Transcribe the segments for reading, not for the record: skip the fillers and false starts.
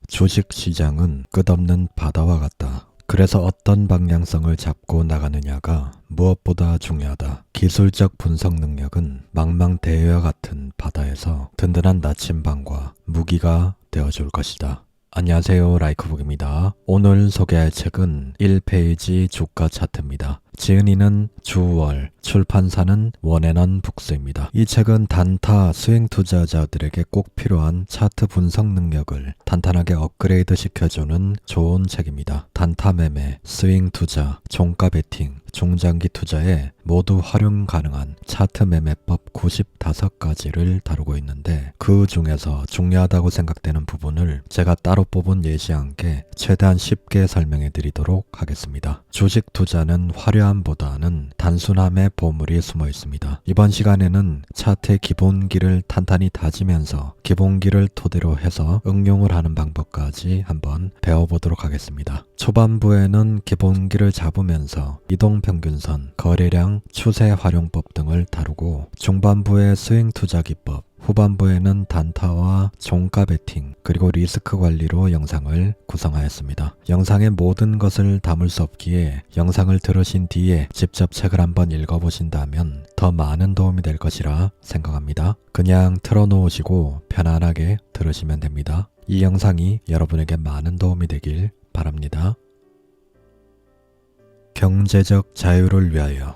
주식시장은 끝없는 바다와 같다. 그래서 어떤 방향성을 잡고 나가느냐가 무엇보다 중요하다. 기술적 분석 능력은 망망대해와 같은 바다에서 든든한 나침반과 무기가 되어줄 것이다. 안녕하세요, 라이크북입니다. 오늘 소개할 책은 1페이지 주가 차트입니다. 지은이는 주월, 출판사는 원앤원 북스입니다. 이 책은 단타 스윙 투자자들에게 꼭 필요한 차트 분석 능력을 탄탄하게 업그레이드 시켜주는 좋은 책입니다. 단타 매매, 스윙 투자, 종가 베팅, 중장기 투자에 모두 활용 가능한 차트 매매법 95가지를 다루고 있는데, 그 중에서 중요하다고 생각되는 부분을 제가 따로 뽑은 예시와 함께 최대한 쉽게 설명해 드리도록 하겠습니다. 주식 투자는 화려함보다는 단순함의 보물이 숨어 있습니다. 이번 시간에는 차트의 기본기를 탄탄히 다지면서 기본기를 토대로 해서 응용을 하는 방법까지 한번 배워보도록 하겠습니다. 초반부에는 기본기를 잡으면서 이동평균선, 거래량, 추세 활용법 등을 다루고, 중반부에 스윙 투자 기법, 후반부에는 단타와 종가 베팅, 그리고 리스크 관리로 영상을 구성하였습니다. 영상의 모든 것을 담을 수 없기에 영상을 들으신 뒤에 직접 책을 한번 읽어보신다면 더 많은 도움이 될 것이라 생각합니다. 그냥 틀어놓으시고 편안하게 들으시면 됩니다. 이 영상이 여러분에게 많은 도움이 되길 바랍니다. 경제적 자유를 위하여.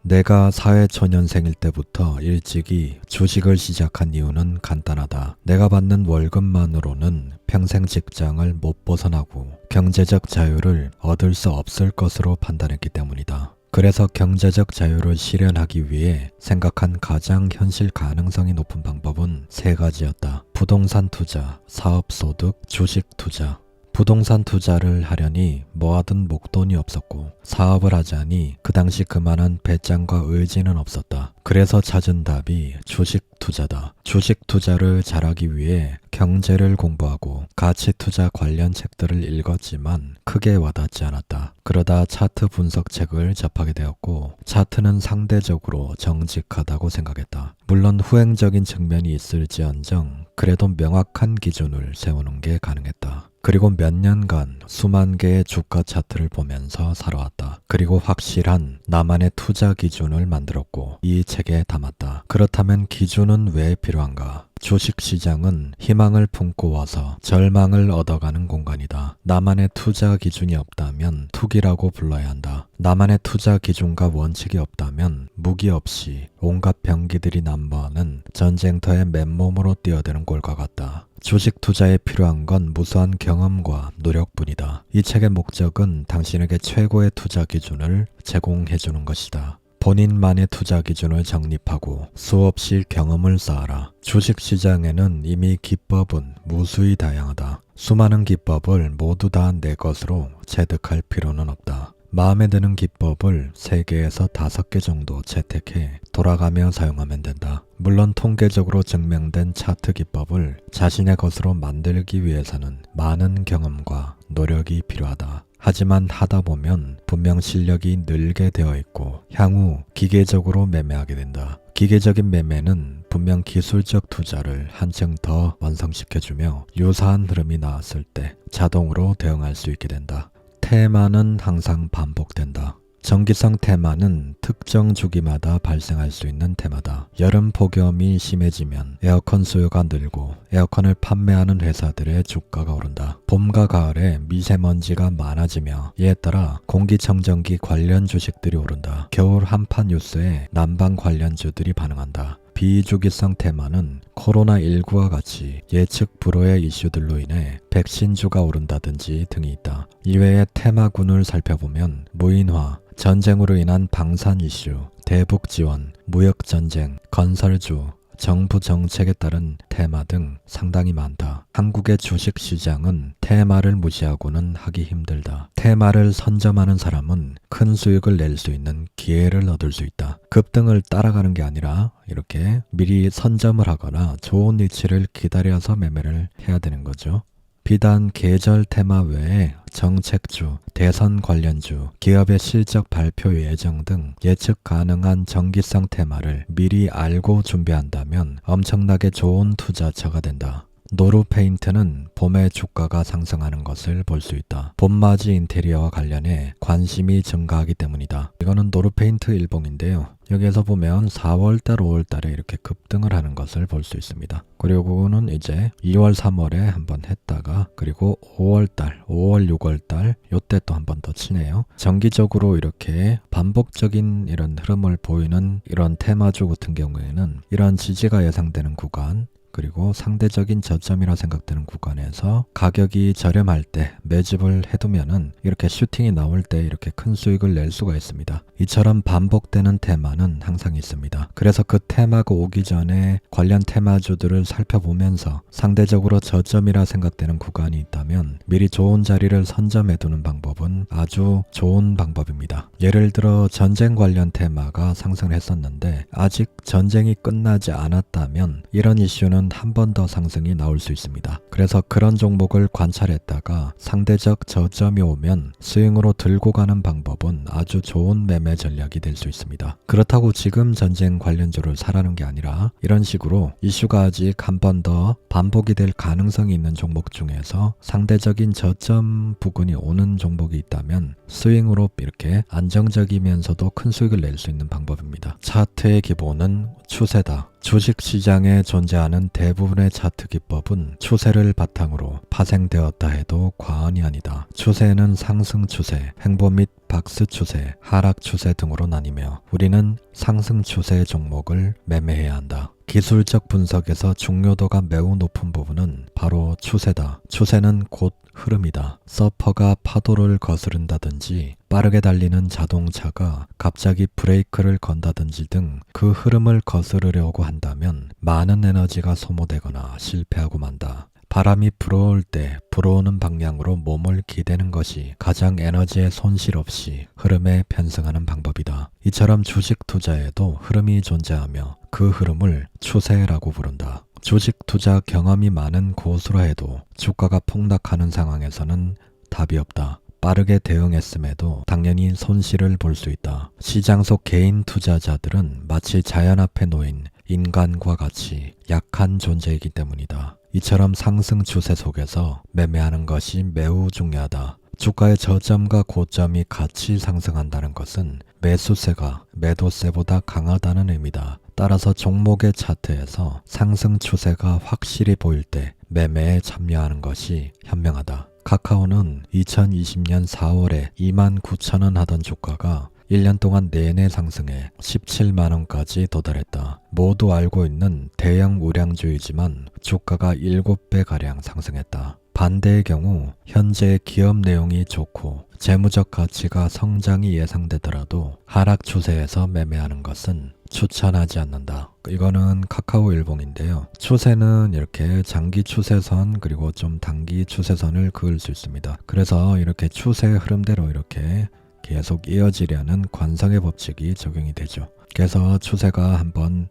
내가 사회초년생일 때부터 일찍이 주식을 시작한 이유는 간단하다. 내가 받는 월급만으로는 평생 직장을 못 벗어나고 경제적 자유를 얻을 수 없을 것으로 판단했기 때문이다. 그래서 경제적 자유를 실현하기 위해 생각한 가장 현실 가능성이 높은 방법은 세 가지였다. 부동산 투자, 사업소득, 주식 투자. 부동산 투자를 하려니 뭐하든 목돈이 없었고, 사업을 하자니 그 당시 그만한 배짱과 의지는 없었다. 그래서 찾은 답이 주식 투자다. 주식 투자를 잘하기 위해 경제를 공부하고 가치 투자 관련 책들을 읽었지만 크게 와닿지 않았다. 그러다 차트 분석 책을 접하게 되었고, 차트는 상대적으로 정직하다고 생각했다. 물론 후행적인 측면이 있을지언정 그래도 명확한 기준을 세우는 게 가능했다. 그리고 몇 년간 수만 개의 주가 차트를 보면서 살아왔다. 그리고 확실한 나만의 투자 기준을 만들었고 이 책에 담았다. 그렇다면 기준은 왜 필요한가? 주식시장은 희망을 품고 와서 절망을 얻어가는 공간이다. 나만의 투자 기준이 없다면 투기라고 불러야 한다. 나만의 투자 기준과 원칙이 없다면 무기 없이 온갖 병기들이 난무하는 전쟁터에 맨몸으로 뛰어드는 꼴과 같다. 주식 투자에 필요한 건 무수한 경험과 노력뿐이다. 이 책의 목적은 당신에게 최고의 투자 기준을 제공해주는 것이다. 본인만의 투자 기준을 정립하고 수없이 경험을 쌓아라. 주식시장에는 이미 기법은 무수히 다양하다. 수많은 기법을 모두 다 내 것으로 체득할 필요는 없다. 마음에 드는 기법을 3개에서 5개 정도 채택해 돌아가며 사용하면 된다. 물론 통계적으로 증명된 차트 기법을 자신의 것으로 만들기 위해서는 많은 경험과 노력이 필요하다. 하지만 하다 보면 분명 실력이 늘게 되어 있고 향후 기계적으로 매매하게 된다. 기계적인 매매는 분명 기술적 투자를 한층 더 완성시켜주며 유사한 흐름이 나왔을 때 자동으로 대응할 수 있게 된다. 테마는 항상 반복된다. 정기성 테마는 특정 주기마다 발생할 수 있는 테마다. 여름 폭염이 심해지면 에어컨 수요가 늘고 에어컨을 판매하는 회사들의 주가가 오른다. 봄과 가을에 미세먼지가 많아지며 이에 따라 공기청정기 관련 주식들이 오른다. 겨울 한파 뉴스에 난방 관련주들이 반응한다. 비주기성 테마는 코로나19와 같이 예측 불허의 이슈들로 인해 백신주가 오른다든지 등이 있다. 이외의 테마군을 살펴보면 무인화, 전쟁으로 인한 방산 이슈, 대북 지원, 무역 전쟁, 건설주, 정부 정책에 따른 테마 등 상당히 많다. 한국의 주식시장은 테마를 무시하고는 하기 힘들다. 테마를 선점하는 사람은 큰 수익을 낼 수 있는 기회를 얻을 수 있다. 급등을 따라가는 게 아니라 이렇게 미리 선점을 하거나 좋은 위치를 기다려서 매매를 해야 되는 거죠. 비단 계절 테마 외에 정책주, 대선 관련주, 기업의 실적 발표 예정 등 예측 가능한 정기성 테마를 미리 알고 준비한다면 엄청나게 좋은 투자처가 된다. 노루페인트는 봄에 주가가 상승하는 것을 볼 수 있다. 봄맞이 인테리어와 관련해 관심이 증가하기 때문이다. 이거는 노루페인트 일봉인데요. 여기에서 보면 4월달, 5월달에 이렇게 급등을 하는 것을 볼 수 있습니다. 그리고는 이제 2월, 3월에 한번 했다가 그리고 5월달, 5월, 6월달 요때 또 한 번 더 치네요. 정기적으로 이렇게 반복적인 이런 흐름을 보이는 이런 테마주 같은 경우에는 이런 지지가 예상되는 구간 그리고 상대적인 저점이라 생각되는 구간에서 가격이 저렴할 때 매집을 해두면은 이렇게 슈팅이 나올 때 이렇게 큰 수익을 낼 수가 있습니다. 이처럼 반복되는 테마는 항상 있습니다. 그래서 그 테마가 오기 전에 관련 테마주들을 살펴보면서 상대적으로 저점이라 생각되는 구간이 있다면 미리 좋은 자리를 선점해두는 방법은 아주 좋은 방법입니다. 예를 들어 전쟁 관련 테마가 상승했었는데 아직 전쟁이 끝나지 않았다면 이런 이슈는 한 번 더 상승이 나올 수 있습니다. 그래서 그런 종목을 관찰했다가 상대적 저점이 오면 스윙으로 들고 가는 방법은 아주 좋은 매매 전략이 될 수 있습니다. 그렇다고 지금 전쟁 관련주를 사라는 게 아니라 이런 식으로 이슈가 아직 한 번 더 반복이 될 가능성이 있는 종목 중에서 상대적인 저점 부근이 오는 종목이 있다면 스윙으로 이렇게 안정적이면서도 큰 수익을 낼 수 있는 방법입니다. 차트의 기본은 추세다. 주식시장에 존재하는 대부분의 차트 기법은 추세를 바탕으로 파생되었다 해도 과언이 아니다. 추세는 상승 추세, 횡보 및 박스 추세, 하락 추세 등으로 나뉘며 우리는 상승 추세 종목을 매매해야 한다. 기술적 분석에서 중요도가 매우 높은 부분은 바로 추세다. 추세는 곧 흐름이다. 서퍼가 파도를 거스른다든지 빠르게 달리는 자동차가 갑자기 브레이크를 건다든지 등 그 흐름을 거스르려고 한다면 많은 에너지가 소모되거나 실패하고 만다. 바람이 불어올 때 불어오는 방향으로 몸을 기대는 것이 가장 에너지의 손실 없이 흐름에 편승하는 방법이다. 이처럼 주식 투자에도 흐름이 존재하며 그 흐름을 추세라고 부른다. 주식 투자 경험이 많은 고수라 해도 주가가 폭락하는 상황에서는 답이 없다. 빠르게 대응했음에도 당연히 손실을 볼 수 있다. 시장 속 개인 투자자들은 마치 자연 앞에 놓인 인간과 같이 약한 존재이기 때문이다. 이처럼 상승 추세 속에서 매매하는 것이 매우 중요하다. 주가의 저점과 고점이 같이 상승한다는 것은 매수세가 매도세보다 강하다는 의미다. 따라서 종목의 차트에서 상승 추세가 확실히 보일 때 매매에 참여하는 것이 현명하다. 카카오는 2020년 4월에 29,000원 하던 주가가 1년 동안 내내 상승해 17만원까지 도달했다. 모두 알고 있는 대형 우량주이지만 주가가 7배가량 상승했다. 반대의 경우 현재 기업 내용이 좋고 재무적 가치가 성장이 예상되더라도 하락 추세에서 매매하는 것은 추천하지 않는다. 이거는 카카오 일봉인데요. 추세는 이렇게 장기 추세선 그리고 좀 단기 추세선을 그을 수 있습니다. 그래서 이렇게 추세 흐름대로 이렇게 계속 이어지려는 관성의 법칙이 적용이 되죠. 그래서 추세가 한번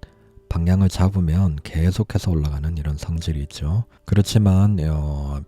방향을 잡으면 계속해서 올라가는 이런 성질이 있죠. 그렇지만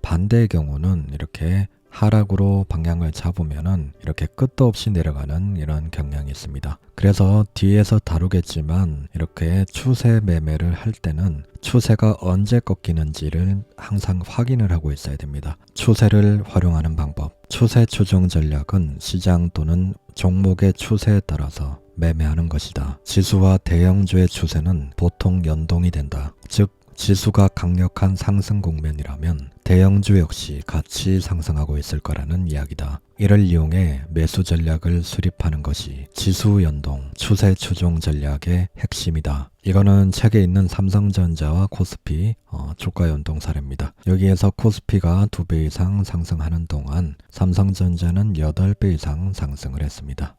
반대의 경우는 이렇게 하락으로 방향을 잡으면은 이렇게 끝도 없이 내려가는 이런 경향이 있습니다. 그래서 뒤에서 다루겠지만 이렇게 추세 매매를 할 때는 추세가 언제 꺾이는지를 항상 확인을 하고 있어야 됩니다. 추세를 활용하는 방법. 추세 추종 전략은 시장 또는 종목의 추세에 따라서 매매하는 것이다. 지수와 대형주의 추세는 보통 연동이 된다. 즉 지수가 강력한 상승 국면이라면 대형주 역시 같이 상승하고 있을 거라는 이야기다. 이를 이용해 매수 전략을 수립하는 것이 지수 연동, 추세 추종 전략의 핵심이다. 이거는 책에 있는 삼성전자와 코스피 주가 연동 사례입니다. 여기에서 코스피가 2배 이상 상승하는 동안 삼성전자는 8배 이상 상승을 했습니다.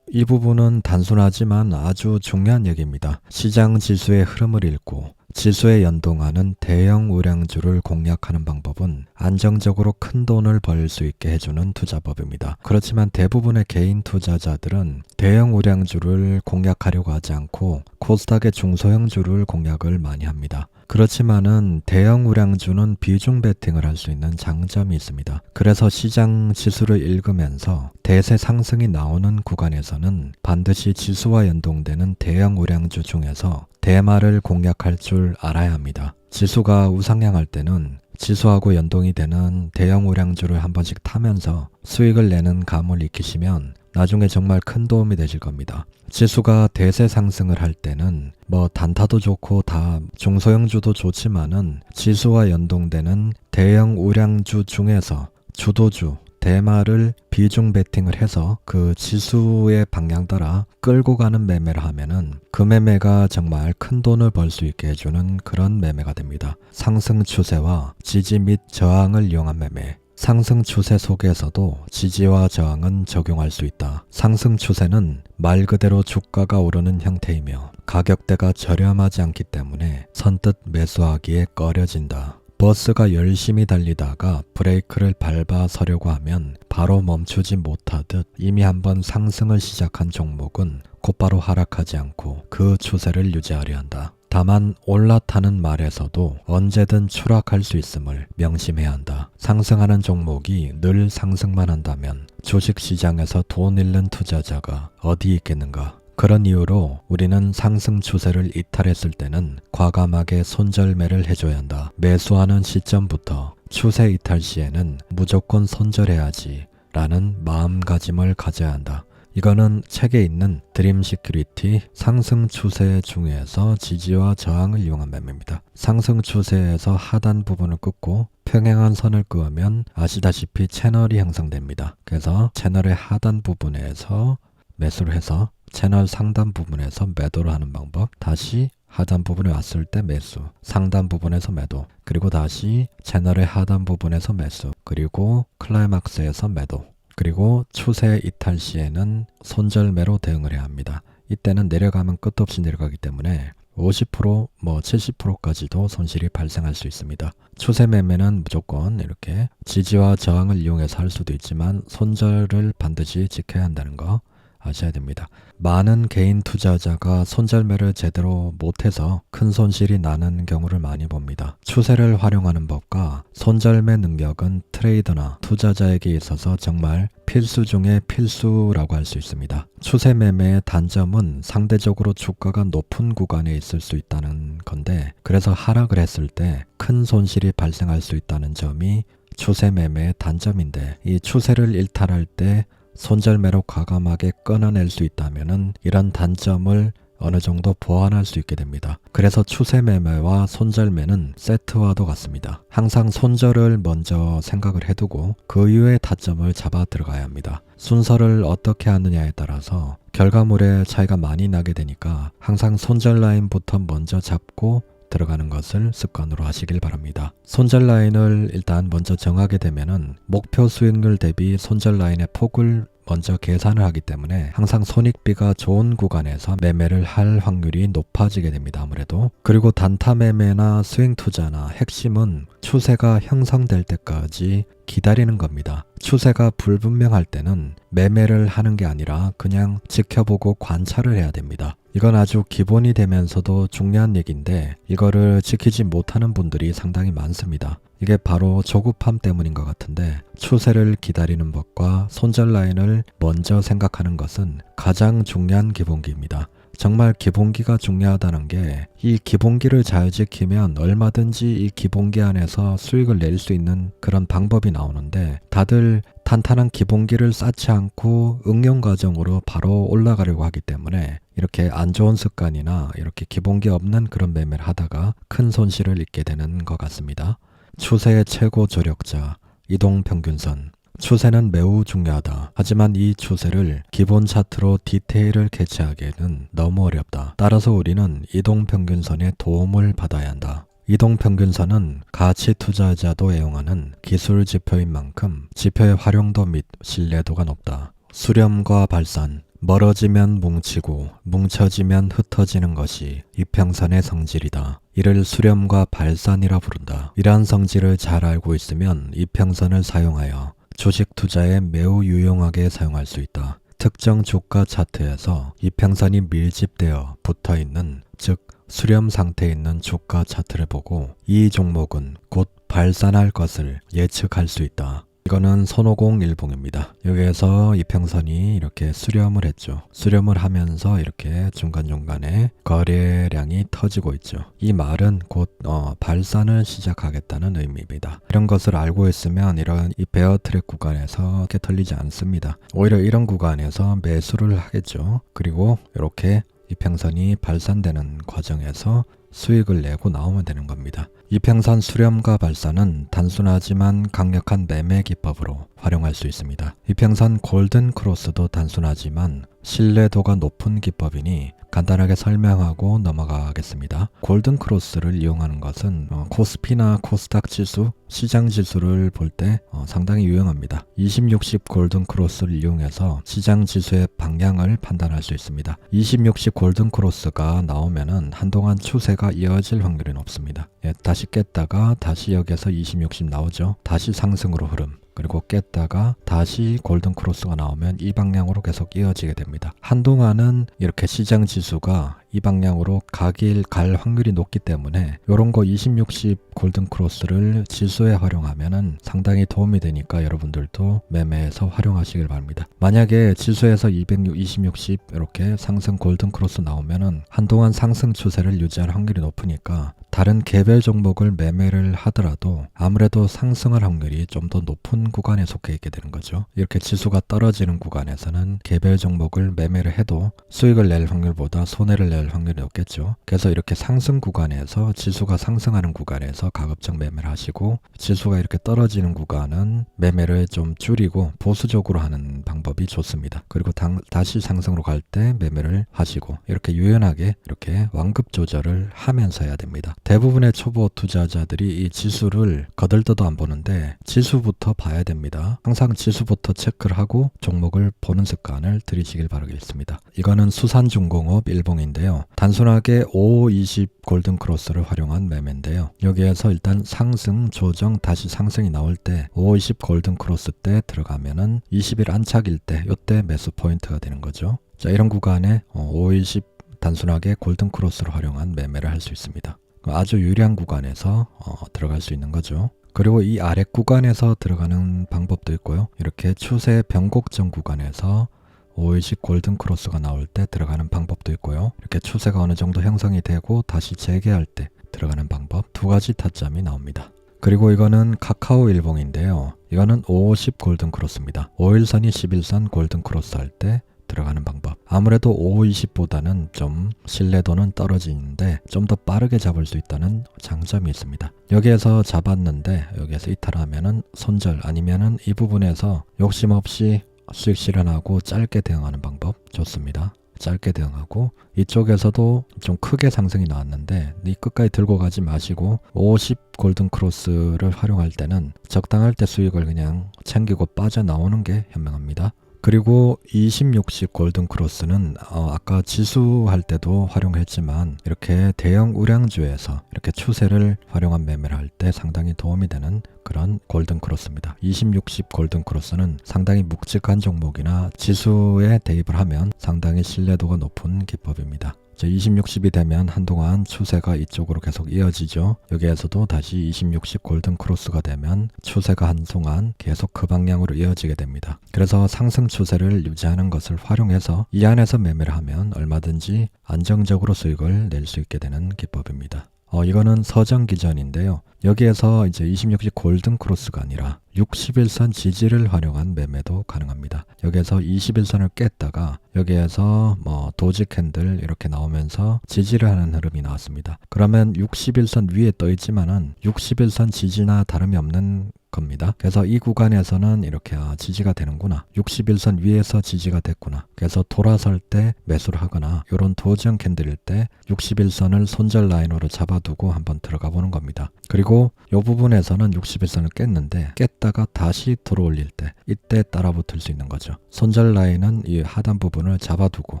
이 부분은 단순하지만 아주 중요한 얘기입니다. 시장 지수의 흐름을 읽고 지수에 연동하는 대형 우량주를 공략하는 방법은 안정적으로 큰 돈을 벌 수 있게 해주는 투자법입니다. 그렇지만 대부분의 개인 투자자들은 대형 우량주를 공략하려고 하지 않고 코스닥의 중소형주를 공략을 많이 합니다. 그렇지만은 대형 우량주는 비중 베팅을 할 수 있는 장점이 있습니다. 그래서 시장 지수를 읽으면서 대세 상승이 나오는 구간에서는 반드시 지수와 연동되는 대형 우량주 중에서 대마를 공략할 줄 알아야 합니다. 지수가 우상향할 때는 지수하고 연동이 되는 대형 우량주를 한 번씩 타면서 수익을 내는 감을 익히시면 나중에 정말 큰 도움이 되실 겁니다. 지수가 대세 상승을 할 때는 단타도 좋고 다 중소형주도 좋지만은 지수와 연동되는 대형 우량주 중에서 주도주 대마를 비중 베팅을 해서 그 지수의 방향 따라 끌고 가는 매매를 하면은 그 매매가 정말 큰 돈을 벌 수 있게 해주는 그런 매매가 됩니다. 상승 추세와 지지 및 저항을 이용한 매매. 상승 추세 속에서도 지지와 저항은 적용할 수 있다. 상승 추세는 말 그대로 주가가 오르는 형태이며 가격대가 저렴하지 않기 때문에 선뜻 매수하기에 꺼려진다. 버스가 열심히 달리다가 브레이크를 밟아 서려고 하면 바로 멈추지 못하듯 이미 한번 상승을 시작한 종목은 곧바로 하락하지 않고 그 추세를 유지하려 한다. 다만 올라타는 말에서도 언제든 추락할 수 있음을 명심해야 한다. 상승하는 종목이 늘 상승만 한다면 주식시장에서 돈 잃는 투자자가 어디 있겠는가? 그런 이유로 우리는 상승 추세를 이탈했을 때는 과감하게 손절매를 해줘야 한다. 매수하는 시점부터 추세 이탈 시에는 무조건 손절해야지 라는 마음가짐을 가져야 한다. 이거는 책에 있는 드림 시큐리티 상승 추세 중에서 지지와 저항을 이용한 매매입니다. 상승 추세에서 하단 부분을 끊고 평행한 선을 그으면 아시다시피 채널이 형성됩니다. 그래서 채널의 하단 부분에서 매수를 해서 채널 상단 부분에서 매도를 하는 방법, 다시 하단 부분에 왔을 때 매수, 상단 부분에서 매도, 그리고 다시 채널의 하단 부분에서 매수, 그리고 클라이막스에서 매도, 그리고 추세 이탈 시에는 손절매로 대응을 해야 합니다. 이때는 내려가면 끝없이 내려가기 때문에 50% 70%까지도 손실이 발생할 수 있습니다. 추세 매매는 무조건 이렇게 지지와 저항을 이용해서 할 수도 있지만 손절을 반드시 지켜야 한다는 거 아셔야 됩니다. 많은 개인 투자자가 손절매를 제대로 못해서 큰 손실이 나는 경우를 많이 봅니다. 추세를 활용하는 법과 손절매 능력은 트레이더나 투자자에게 있어서 정말 필수 중에 필수라고 할 수 있습니다. 추세 매매의 단점은 상대적으로 주가가 높은 구간에 있을 수 있다는 건데, 그래서 하락을 했을 때 큰 손실이 발생할 수 있다는 점이 추세 매매의 단점인데, 이 추세를 일탈할 때 손절매로 과감하게 끊어낼 수 있다면은 이런 단점을 어느 정도 보완할 수 있게 됩니다. 그래서 추세 매매와 손절매는 세트와도 같습니다. 항상 손절을 먼저 생각을 해두고 그 이후에 타점을 잡아 들어가야 합니다. 순서를 어떻게 하느냐에 따라서 결과물의 차이가 많이 나게 되니까 항상 손절 라인부터 먼저 잡고 들어가는 것을 습관으로 하시길 바랍니다. 손절 라인을 일단 먼저 정하게 되면은 목표 수익률 대비 손절 라인의 폭을 먼저 계산을 하기 때문에 항상 손익비가 좋은 구간에서 매매를 할 확률이 높아지게 됩니다. 아무래도. 그리고 단타 매매나 스윙 투자나 핵심은 추세가 형성될 때까지 기다리는 겁니다. 추세가 불분명할 때는 매매를 하는 게 아니라 그냥 지켜보고 관찰을 해야 됩니다. 이건 아주 기본이 되면서도 중요한 얘기인데 이거를 지키지 못하는 분들이 상당히 많습니다. 이게 바로 조급함 때문인 것 같은데, 추세를 기다리는 법과 손절 라인을 먼저 생각하는 것은 가장 중요한 기본기입니다. 정말 기본기가 중요하다는 게, 이 기본기를 잘 지키면 얼마든지 이 기본기 안에서 수익을 낼 수 있는 그런 방법이 나오는데, 다들 탄탄한 기본기를 쌓지 않고 응용 과정으로 바로 올라가려고 하기 때문에 이렇게 안 좋은 습관이나 이렇게 기본기 없는 그런 매매를 하다가 큰 손실을 입게 되는 것 같습니다. 추세의 최고 조력자, 이동평균선. 추세는 매우 중요하다. 하지만 이 추세를 기본 차트로 디테일을 캐치하기에는 너무 어렵다. 따라서 우리는 이동평균선의 도움을 받아야 한다. 이동평균선은 가치 투자자도 애용하는 기술 지표인 만큼 지표의 활용도 및 신뢰도가 높다. 수렴과 발산, 멀어지면 뭉치고 뭉쳐지면 흩어지는 것이 이평선의 성질이다. 이를 수렴과 발산이라 부른다. 이러한 성질을 잘 알고 있으면 이평선을 사용하여 주식 투자에 매우 유용하게 사용할 수 있다. 특정 주가 차트에서 이평선이 밀집되어 붙어있는, 즉 수렴 상태에 있는 주가 차트를 보고 이 종목은 곧 발산할 것을 예측할 수 있다. 이거는 손오공 일봉입니다. 여기에서 이평선이 이렇게 수렴을 했죠. 수렴을 하면서 이렇게 중간중간에 거래량이 터지고 있죠. 이 말은 곧 발산을 시작하겠다는 의미입니다. 이런 것을 알고 있으면 이런 이 베어 트랙 구간에서 이렇게 털리지 않습니다. 오히려 이런 구간에서 매수를 하겠죠. 그리고 이렇게 이평선이 발산되는 과정에서 수익을 내고 나오면 되는 겁니다. 이평선 수렴과 발산은 단순하지만 강력한 매매 기법으로 활용할 수 있습니다. 이평선 골든 크로스도 단순하지만 신뢰도가 높은 기법이니 간단하게 설명하고 넘어가겠습니다. 골든 크로스를 이용하는 것은 코스피나 코스닥 지수, 시장 지수를 볼 때 상당히 유용합니다. 2060 골든 크로스를 이용해서 시장 지수의 방향을 판단할 수 있습니다. 2060 골든 크로스가 나오면은 한동안 추세가 이어질 확률이 높습니다. 다시 깼다가 다시 여기서 2060 나오죠. 다시 상승으로 흐름. 그리고 깼다가 다시 골든 크로스가 나오면 이 방향으로 계속 이어지게 됩니다. 한동안은 이렇게 시장 지수가 이 방향으로 갈 확률이 높기 때문에 이런 거 2060 골든 크로스를 지수에 활용하면은 상당히 도움이 되니까 여러분들도 매매에서 활용하시길 바랍니다. 만약에 지수에서 2060 이렇게 상승 골든 크로스 나오면은 한동안 상승 추세를 유지할 확률이 높으니까 다른 개별 종목을 매매를 하더라도 아무래도 상승할 확률이 좀 더 높은 구간에 속해 있게 되는 거죠. 이렇게 지수가 떨어지는 구간에서는 개별 종목을 매매를 해도 수익을 낼 확률보다 손해를 낼 확률이 높겠죠. 그래서 이렇게 상승 구간에서 지수가 상승하는 구간에서 가급적 매매를 하시고 지수가 이렇게 떨어지는 구간은 매매를 좀 줄이고 보수적으로 하는 방법이 좋습니다. 그리고 다시 상승으로 갈 때 매매를 하시고 이렇게 유연하게 이렇게 완급 조절을 하면서 해야 됩니다. 대부분의 초보 투자자들이 이 지수를 거들떠도 안 보는데 지수부터 봐야 됩니다. 항상 지수부터 체크를 하고 종목을 보는 습관을 들이시길 바라겠습니다. 이거는 수산중공업 일봉인데요. 단순하게 5520 골든 크로스를 활용한 매매인데요. 여기에서 일단 상승, 조정, 다시 상승이 나올 때 5520 골든 크로스 때 들어가면은 20일 안착일 때 이때 매수 포인트가 되는 거죠. 자, 이런 구간에 5520 단순하게 골든 크로스를 활용한 매매를 할 수 있습니다. 아주 유리한 구간에서 들어갈 수 있는 거죠. 그리고 이 아래 구간에서 들어가는 방법도 있고요. 이렇게 추세 변곡점 구간에서 5520 골든 크로스가 나올 때 들어가는 방법도 있고요. 이렇게 추세가 어느 정도 형성이 되고 다시 재개할 때 들어가는 방법 두 가지 타점이 나옵니다. 그리고 이거는 카카오 일봉인데요. 이거는 5510 골든 크로스입니다. 5일선이 11선 골든 크로스 할 때 들어가는 방법. 아무래도 5520보다는 좀 신뢰도는 떨어지는데 좀 더 빠르게 잡을 수 있다는 장점이 있습니다. 여기에서 잡았는데 여기에서 이탈하면은 손절 아니면은 이 부분에서 욕심 없이 수익 실현하고 짧게 대응하는 방법 좋습니다. 짧게 대응하고 이쪽에서도 좀 크게 상승이 나왔는데 이 끝까지 들고 가지 마시고 50 골든 크로스를 활용할 때는 적당할 때 수익을 그냥 챙기고 빠져나오는 게 현명합니다. 그리고 2060 골든 크로스는 아까 지수 할 때도 활용했지만 이렇게 대형 우량주에서 이렇게 추세를 활용한 매매를 할 때 상당히 도움이 되는 그런 골든 크로스입니다. 2060 골든 크로스는 상당히 묵직한 종목이나 지수에 대입을 하면 상당히 신뢰도가 높은 기법입니다. 2060이 되면 한동안 추세가 이쪽으로 계속 이어지죠. 여기에서도 다시 2060 골든 크로스가 되면 추세가 한동안 계속 그 방향으로 이어지게 됩니다. 그래서 상승 추세를 유지하는 것을 활용해서 이 안에서 매매를 하면 얼마든지 안정적으로 수익을 낼 수 있게 되는 기법입니다. 이거는 서정 기전인데요. 여기에서 이제 26시 골든 크로스가 아니라 61선 지지를 활용한 매매도 가능합니다. 여기에서 21선을 깼다가 여기에서 도지 캔들 이렇게 나오면서 지지를 하는 흐름이 나왔습니다. 그러면 61선 위에 떠 있지만은 61선 지지나 다름이 없는 겁니다. 그래서 이 구간에서는 이렇게 지지가 되는구나. 61선 위에서 지지가 됐구나. 그래서 돌아설 때 매수를 하거나 이런 도지형 캔들일 때 61선을 손절 라인으로 잡아두고 한번 들어가 보는 겁니다. 그리고 이 부분에서는 61선을 깼는데 깼다가 다시 들어올릴 때 이때 따라붙을 수 있는 거죠. 손절 라인은 이 하단 부분을 잡아두고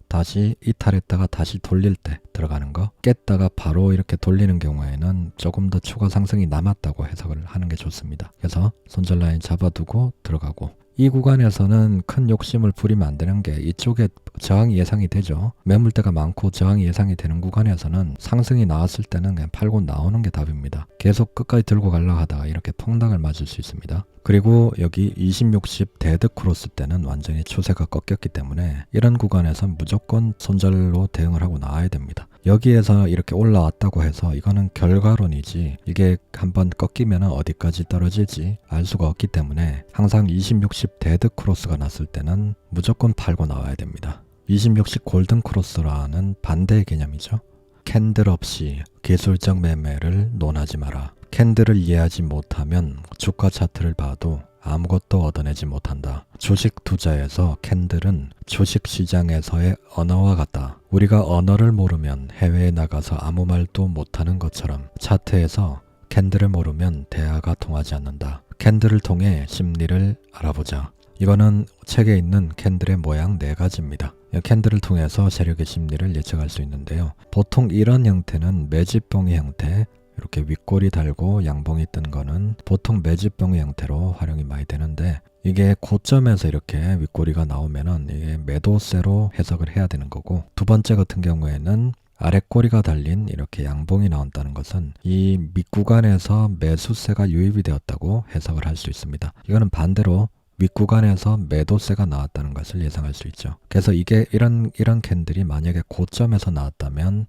다시 이탈했다가 다시 돌릴 때 들어가는 거, 깼다가 바로 이렇게 돌리는 경우에는 조금 더 추가 상승이 남았다고 해석을 하는 게 좋습니다. 그래서 손절 라인 잡아두고 들어가고 이 구간에서는 큰 욕심을 부리면 안 되는 게 이쪽에 저항이 예상이 되죠. 매물대가 많고 저항이 예상이 되는 구간에서는 상승이 나왔을 때는 그냥 팔고 나오는 게 답입니다. 계속 끝까지 들고 가려고 하다가 이렇게 폭락을 맞을 수 있습니다. 그리고 여기 20, 60 데드 크로스 때는 완전히 추세가 꺾였기 때문에 이런 구간에선 무조건 손절로 대응을 하고 나와야 됩니다. 여기에서 이렇게 올라왔다고 해서 이거는 결과론이지 이게 한번 꺾이면 어디까지 떨어질지 알 수가 없기 때문에 항상 20, 60 데드 크로스가 났을 때는 무조건 팔고 나와야 됩니다. 20, 60 골든 크로스라는 반대의 개념이죠. 캔들 없이 기술적 매매를 논하지 마라. 캔들을 이해하지 못하면 주가 차트를 봐도 아무것도 얻어내지 못한다. 주식 투자에서 캔들은 주식 시장에서의 언어와 같다. 우리가 언어를 모르면 해외에 나가서 아무 말도 못하는 것처럼 차트에서 캔들을 모르면 대화가 통하지 않는다. 캔들을 통해 심리를 알아보자. 이거는 책에 있는 캔들의 모양 4가지입니다. 캔들을 통해서 세력의 심리를 예측할 수 있는데요. 보통 이런 형태는 매집봉의 형태, 이렇게 윗골이 달고 양봉이 뜬 거는 보통 매집봉의 형태로 활용이 많이 되는데 이게 고점에서 이렇게 윗골이가 나오면은 이게 매도세로 해석을 해야 되는 거고, 두 번째 같은 경우에는 아랫꼬리가 달린 이렇게 양봉이 나온다는 것은 이 밑구간에서 매수세가 유입이 되었다고 해석을 할 수 있습니다. 이거는 반대로 윗구간에서 매도세가 나왔다는 것을 예상할 수 있죠. 그래서 이게 이런 캔들이 만약에 고점에서 나왔다면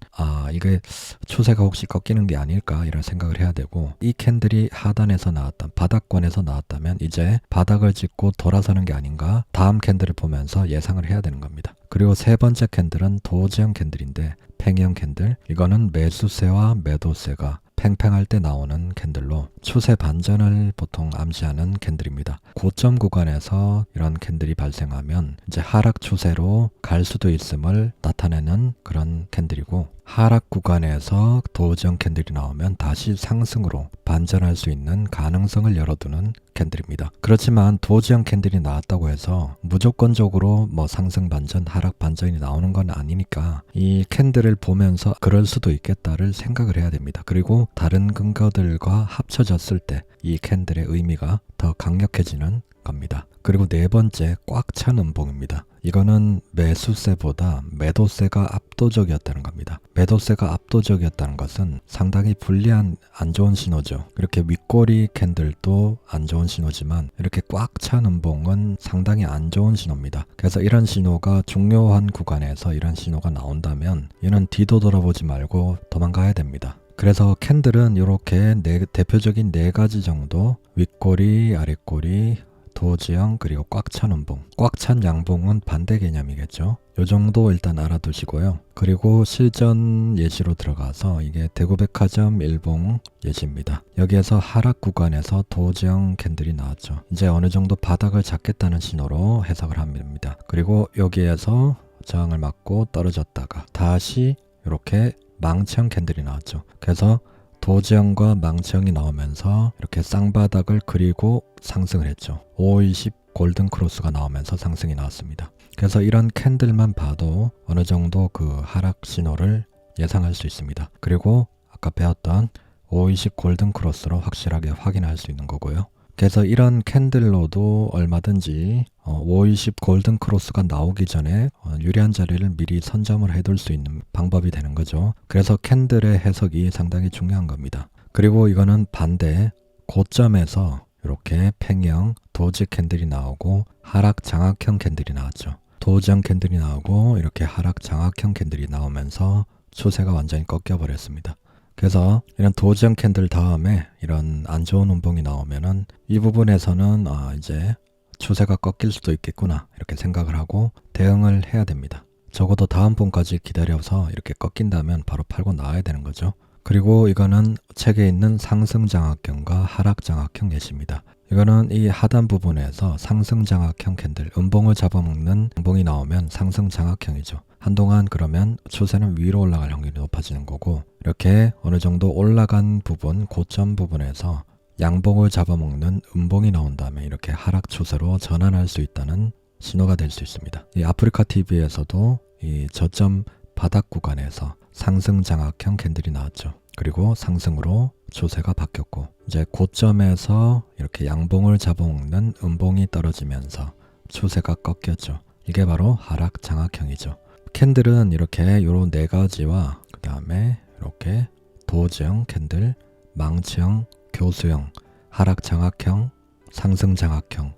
이게 추세가 혹시 꺾이는 게 아닐까 이런 생각을 해야 되고, 이 캔들이 하단에서 나왔다, 바닥권에서 나왔다면 이제 바닥을 짚고 돌아서는 게 아닌가, 다음 캔들을 보면서 예상을 해야 되는 겁니다. 그리고 세 번째 캔들은 도지형 캔들인데 팽형 캔들, 이거는 매수세와 매도세가 팽팽할 때 나오는 캔들로 추세 반전을 보통 암시하는 캔들입니다. 고점 구간에서 이런 캔들이 발생하면 이제 하락 추세로 갈 수도 있음을 나타내는 그런 캔들이고, 하락 구간에서 도지형 캔들이 나오면 다시 상승으로 반전할 수 있는 가능성을 열어두는 캔들입니다. 그렇지만 도지형 캔들이 나왔다고 해서 무조건적으로 상승 반전, 하락 반전이 나오는 건 아니니까 이 캔들을 보면서 그럴 수도 있겠다를 생각을 해야 됩니다. 그리고 다른 근거들과 합쳐졌을 때 이 캔들의 의미가 더 강력해지는 겁니다. 그리고 네 번째, 꽉 찬 음봉입니다. 이거는 매수세보다 매도세가 압도적이었다는 겁니다. 매도세가 압도적이었다는 것은 상당히 불리한 안 좋은 신호죠. 이렇게 윗꼬리 캔들도 안 좋은 신호지만 이렇게 꽉 찬 음봉은 상당히 안 좋은 신호입니다. 그래서 이런 신호가 중요한 구간에서 이런 신호가 나온다면 얘는 뒤도 돌아보지 말고 도망가야 됩니다. 그래서 캔들은 이렇게 대표적인 4가지 정도, 윗꼬리, 아랫꼬리, 도지형, 그리고 꽉 찬 음봉. 꽉 찬 양봉은 반대 개념이겠죠. 요 정도 일단 알아두시고요. 그리고 실전 예시로 들어가서 이게 대구백화점 일봉 예시입니다. 여기에서 하락 구간에서 도지형 캔들이 나왔죠. 이제 어느 정도 바닥을 잡겠다는 신호로 해석을 합니다. 그리고 여기에서 저항을 맞고 떨어졌다가 다시 이렇게 망치형 캔들이 나왔죠. 그래서 도지형과 망치형이 나오면서 이렇게 쌍바닥을 그리고 상승을 했죠. 520 골든 크로스가 나오면서 상승이 나왔습니다. 그래서 이런 캔들만 봐도 어느 정도 그 하락 신호를 예상할 수 있습니다. 그리고 아까 배웠던 520 골든 크로스로 확실하게 확인할 수 있는 거고요. 그래서 이런 캔들로도 얼마든지 520 골든 크로스가 나오기 전에 유리한 자리를 미리 선점을 해둘 수 있는 방법이 되는 거죠. 그래서 캔들의 해석이 상당히 중요한 겁니다. 그리고 이거는 반대, 고점에서 이렇게 팽형, 도지 캔들이 나오고 하락 장악형 캔들이 나왔죠. 도지형 캔들이 나오고 이렇게 하락 장악형 캔들이 나오면서 추세가 완전히 꺾여버렸습니다. 그래서 이런 도지형 캔들 다음에 이런 안 좋은 음봉이 나오면은 이 부분에서는 이제 추세가 꺾일 수도 있겠구나 이렇게 생각을 하고 대응을 해야 됩니다. 적어도 다음 봉까지 기다려서 이렇게 꺾인다면 바로 팔고 나와야 되는 거죠. 그리고 이거는 책에 있는 상승 장악형과 하락 장악형 예시입니다. 이거는 이 하단 부분에서 상승 장악형 캔들, 음봉을 잡아먹는 음봉이 나오면 상승 장악형이죠. 한동안 그러면 추세는 위로 올라갈 확률이 높아지는 거고, 이렇게 어느 정도 올라간 부분, 고점 부분에서 양봉을 잡아먹는 음봉이 나온 다음에 이렇게 하락 추세로 전환할 수 있다는 신호가 될 수 있습니다. 이 아프리카 TV에서도 이 저점 바닥 구간에서 상승 장악형 캔들이 나왔죠. 그리고 상승으로 추세가 바뀌었고 이제 고점에서 이렇게 양봉을 잡아먹는 음봉이 떨어지면서 추세가 꺾였죠. 이게 바로 하락 장악형이죠. 캔들은 이렇게 요런 네 가지와 그 다음에 이렇게 도지형 캔들, 망치형, 교수형, 하락 장악형, 상승 장악형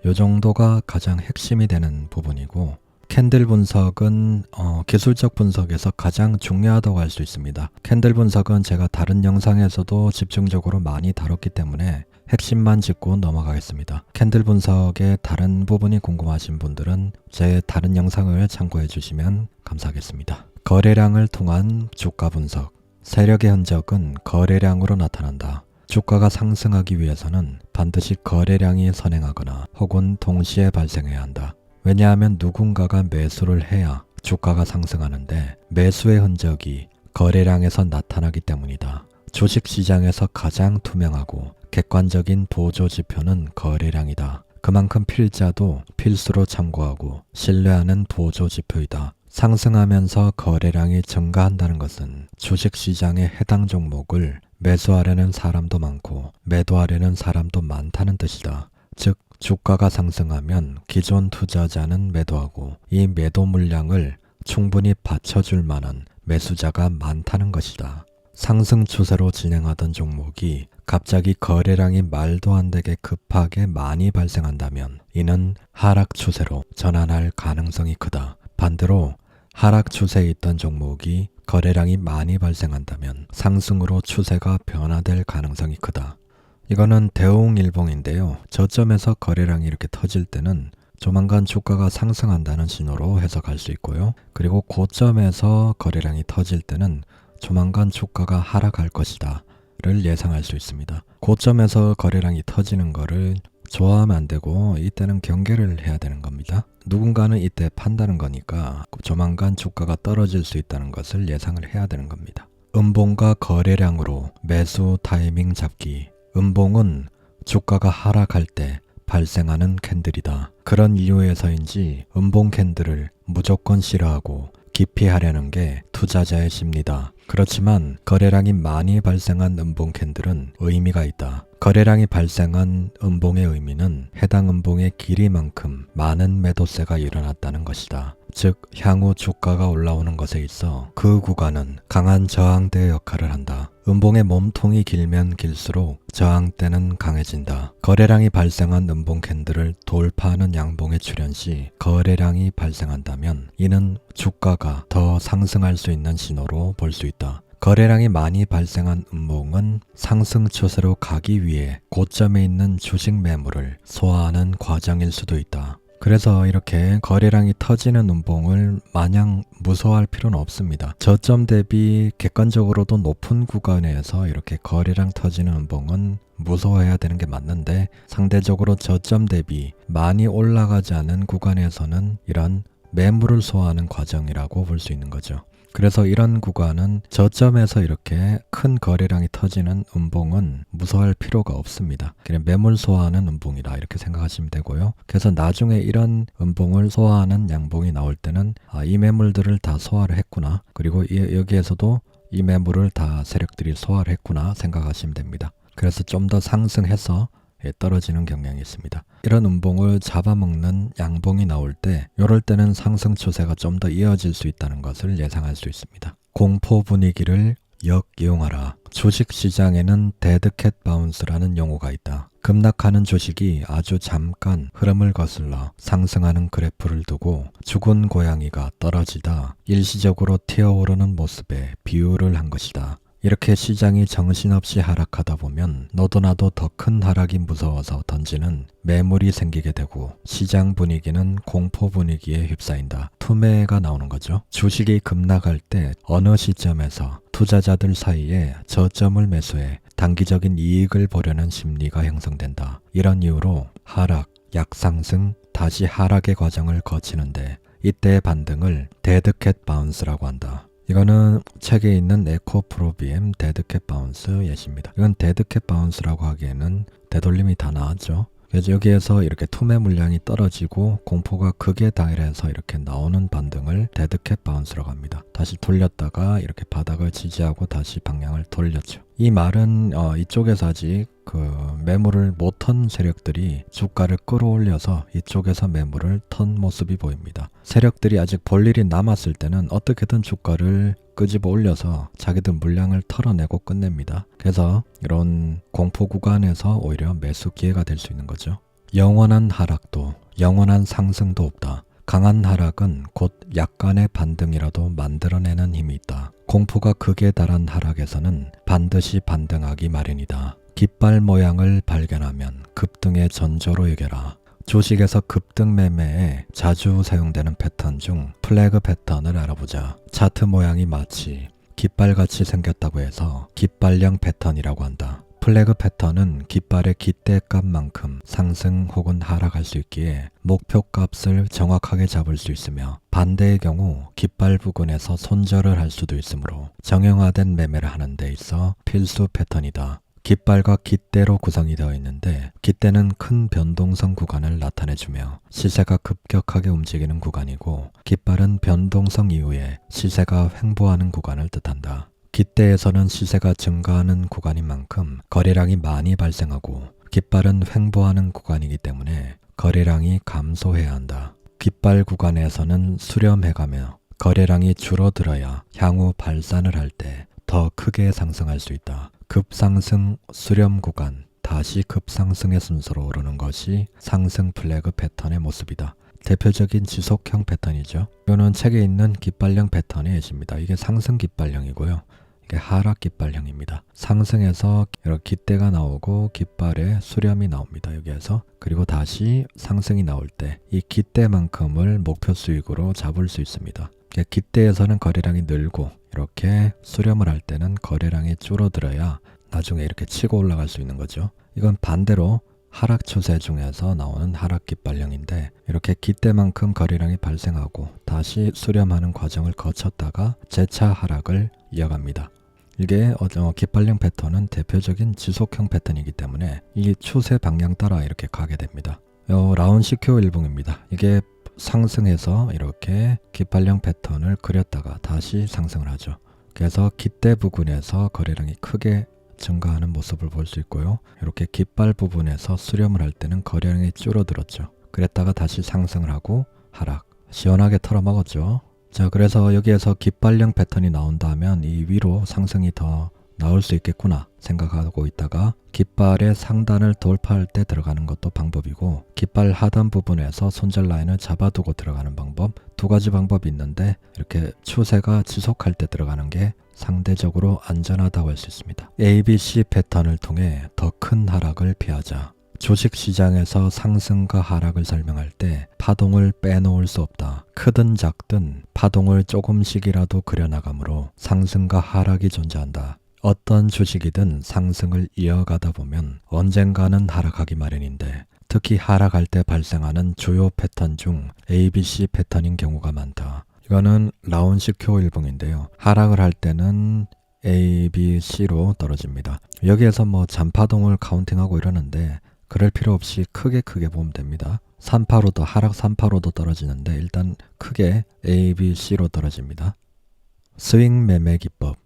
요 정도가 가장 핵심이 되는 부분이고 캔들 분석은 기술적 분석에서 가장 중요하다고 할 수 있습니다. 캔들 분석은 제가 다른 영상에서도 집중적으로 많이 다뤘기 때문에 핵심만 짚고 넘어가겠습니다. 캔들 분석의 다른 부분이 궁금하신 분들은 제 다른 영상을 참고해 주시면 감사하겠습니다. 거래량을 통한 주가 분석. 세력의 흔적은 거래량으로 나타난다. 주가가 상승하기 위해서는 반드시 거래량이 선행하거나 혹은 동시에 발생해야 한다. 왜냐하면 누군가가 매수를 해야 주가가 상승하는데 매수의 흔적이 거래량에서 나타나기 때문이다. 주식시장에서 가장 투명하고 객관적인 보조지표는 거래량이다. 그만큼 필자도 필수로 참고하고 신뢰하는 보조지표이다. 상승하면서 거래량이 증가한다는 것은 주식시장의 해당 종목을 매수하려는 사람도 많고 매도하려는 사람도 많다는 뜻이다. 즉 주가가 상승하면 기존 투자자는 매도하고 이 매도 물량을 충분히 받쳐줄 만한 매수자가 많다는 것이다. 상승 추세로 진행하던 종목이 갑자기 거래량이 말도 안 되게 급하게 많이 발생한다면 이는 하락 추세로 전환할 가능성이 크다. 반대로 하락 추세에 있던 종목이 거래량이 많이 발생한다면 상승으로 추세가 변화될 가능성이 크다. 이거는 대웅일봉인데요. 저점에서 거래량이 이렇게 터질 때는 조만간 주가가 상승한다는 신호로 해석할 수 있고요. 그리고 고점에서 거래량이 터질 때는 조만간 주가가 하락할 것이다 를 예상할 수 있습니다. 고점에서 거래량이 터지는 거를 좋아하면 안 되고 이때는 경계를 해야 되는 겁니다. 누군가는 이때 판다는 거니까 조만간 주가가 떨어질 수 있다는 것을 예상을 해야 되는 겁니다. 음봉과 거래량으로 매수 타이밍 잡기. 음봉은 주가가 하락할 때 발생하는 캔들이다. 그런 이유에서인지 음봉 캔들을 무조건 싫어하고 기피하려는 게 투자자의 심리다. 그렇지만 거래량이 많이 발생한 음봉 캔들은 의미가 있다. 거래량이 발생한 음봉의 의미는 해당 음봉의 길이만큼 많은 매도세가 일어났다는 것이다. 즉 향후 주가가 올라오는 것에 있어 그 구간은 강한 저항대 역할을 한다. 음봉의 몸통이 길면 길수록 저항대는 강해진다. 거래량이 발생한 음봉 캔들을 돌파하는 양봉의 출현 시 거래량이 발생한다면 이는 주가가 더 상승할 수 있는 신호로 볼 수 있다. 거래량이 많이 발생한 음봉은 상승 추세로 가기 위해 고점에 있는 주식 매물을 소화하는 과정일 수도 있다. 그래서 이렇게 거래량이 터지는 음봉을 마냥 무서워할 필요는 없습니다. 저점 대비 객관적으로도 높은 구간에서 이렇게 거래량 터지는 음봉은 무서워해야 되는 게 맞는데 상대적으로 저점 대비 많이 올라가지 않은 구간에서는 이런 매물을 소화하는 과정이라고 볼 수 있는 거죠. 그래서 이런 구간은 저점에서 이렇게 큰 거래량이 터지는 음봉은 무서워할 필요가 없습니다. 그냥 매물 소화하는 음봉이다 이렇게 생각하시면 되고요. 그래서 나중에 이런 음봉을 소화하는 양봉이 나올 때는 이 매물들을 다 소화를 했구나. 그리고 여기에서도 이 매물을 다 세력들이 소화를 했구나 생각하시면 됩니다. 그래서 좀 더 상승해서 떨어지는 경향이 있습니다. 이런 음봉을 잡아먹는 양봉이 나올 때 이럴 때는 상승 추세가 좀 더 이어질 수 있다는 것을 예상할 수 있습니다. 공포 분위기를 역이용하라. 주식시장에는 데드캣 바운스라는 용어가 있다. 급락하는 주식이 아주 잠깐 흐름을 거슬러 상승하는 그래프를 두고 죽은 고양이가 떨어지다 일시적으로 튀어오르는 모습에 비유를 한 것이다. 이렇게 시장이 정신없이 하락하다 보면 너도 나도 더 큰 하락이 무서워서 던지는 매물이 생기게 되고 시장 분위기는 공포 분위기에 휩싸인다. 투매가 나오는 거죠. 주식이 급락할 때 어느 시점에서 투자자들 사이에 저점을 매수해 단기적인 이익을 보려는 심리가 형성된다. 이런 이유로 하락, 약상승, 다시 하락의 과정을 거치는데 이때의 반등을 데드캣 바운스라고 한다. 이거는 책에 있는 에코프로비엠 데드캣 바운스 예시입니다. 이건 데드캣 바운스라고 하기에는 되돌림이 다 나왔죠. 그래서 여기에서 이렇게 투매 물량이 떨어지고 공포가 극에 달해서 이렇게 나오는 반등을 데드캣 바운스라고 합니다. 다시 돌렸다가 이렇게 바닥을 지지하고 다시 방향을 돌렸죠. 이 말은 이쪽에서 아직 매물을 못 턴 세력들이 주가를 끌어올려서 이쪽에서 매물을 턴 모습이 보입니다. 세력들이 아직 볼 일이 남았을 때는 어떻게든 주가를 끄집어 올려서 자기들 물량을 털어내고 끝냅니다. 그래서 이런 공포 구간에서 오히려 매수 기회가 될 수 있는 거죠. 영원한 하락도 영원한 상승도 없다. 강한 하락은 곧 약간의 반등이라도 만들어내는 힘이 있다. 공포가 극에 달한 하락에서는 반드시 반등하기 마련이다. 깃발 모양을 발견하면 급등의 전조로 여겨라. 주식에서 급등 매매에 자주 사용되는 패턴 중 플래그 패턴을 알아보자. 차트 모양이 마치 깃발같이 생겼다고 해서 깃발형 패턴이라고 한다. 플래그 패턴은 깃발의 깃대값만큼 상승 혹은 하락할 수 있기에 목표 값을 정확하게 잡을 수 있으며 반대의 경우 깃발 부근에서 손절을 할 수도 있으므로 정형화된 매매를 하는 데 있어 필수 패턴이다. 깃발과 깃대로 구성이 되어 있는데 깃대는 큰 변동성 구간을 나타내주며 시세가 급격하게 움직이는 구간이고 깃발은 변동성 이후에 시세가 횡보하는 구간을 뜻한다. 깃대에서는 시세가 증가하는 구간인 만큼 거래량이 많이 발생하고 깃발은 횡보하는 구간이기 때문에 거래량이 감소해야 한다. 깃발 구간에서는 수렴해가며 거래량이 줄어들어야 향후 발산을 할 때 더 크게 상승할 수 있다. 급상승 수렴 구간, 다시 급상승의 순서로 오르는 것이 상승 플래그 패턴의 모습이다. 대표적인 지속형 패턴이죠. 이거는 책에 있는 깃발형 패턴의 예시입니다. 이게 상승 깃발형이고요. 이게 하락 깃발형입니다. 상승에서 이렇게 깃대가 나오고 깃발에 수렴이 나옵니다. 여기에서. 그리고 다시 상승이 나올 때 이 깃대만큼을 목표 수익으로 잡을 수 있습니다. 깃대에서는 거래량이 늘고 이렇게 수렴을 할 때는 거래량이 줄어들어야 나중에 이렇게 치고 올라갈 수 있는 거죠. 이건 반대로 하락 추세 중에서 나오는 하락 깃발형인데 이렇게 깃대만큼 거래량이 발생하고 다시 수렴하는 과정을 거쳤다가 재차 하락을 이어갑니다. 이게 깃발형 패턴은 대표적인 지속형 패턴이기 때문에 이 추세 방향 따라 이렇게 가게 됩니다. 라운시큐 일봉입니다. 이게 상승해서 이렇게 깃발형 패턴을 그렸다가 다시 상승을 하죠. 그래서 깃대 부근에서 거래량이 크게 증가하는 모습을 볼 수 있고요. 이렇게 깃발 부분에서 수렴을 할 때는 거래량이 줄어들었죠. 그랬다가 다시 상승을 하고 하락. 시원하게 털어먹었죠. 자, 그래서 여기에서 깃발형 패턴이 나온다면 이 위로 상승이 더 나올 수 있겠구나 생각하고 있다가 깃발의 상단을 돌파할 때 들어가는 것도 방법이고 깃발 하단 부분에서 손절 라인을 잡아두고 들어가는 방법, 두 가지 방법이 있는데 이렇게 추세가 지속할 때 들어가는 게 상대적으로 안전하다고 할 수 있습니다. ABC 패턴을 통해 더 큰 하락을 피하자. 주식시장에서 상승과 하락을 설명할 때 파동을 빼놓을 수 없다. 크든 작든 파동을 조금씩이라도 그려나가므로 상승과 하락이 존재한다. 어떤 주식이든 상승을 이어가다 보면 언젠가는 하락하기 마련인데 특히 하락할 때 발생하는 주요 패턴 중 ABC 패턴인 경우가 많다. 이거는 라운시큐 일봉인데요. 하락을 할 때는 A, B, C로 떨어집니다. 여기에서 잔파동을 카운팅하고 이러는데 그럴 필요 없이 크게 보면 됩니다. 3파로도 하락 3파로도 떨어지는데 일단 크게 A, B, C로 떨어집니다. 스윙 매매 기법.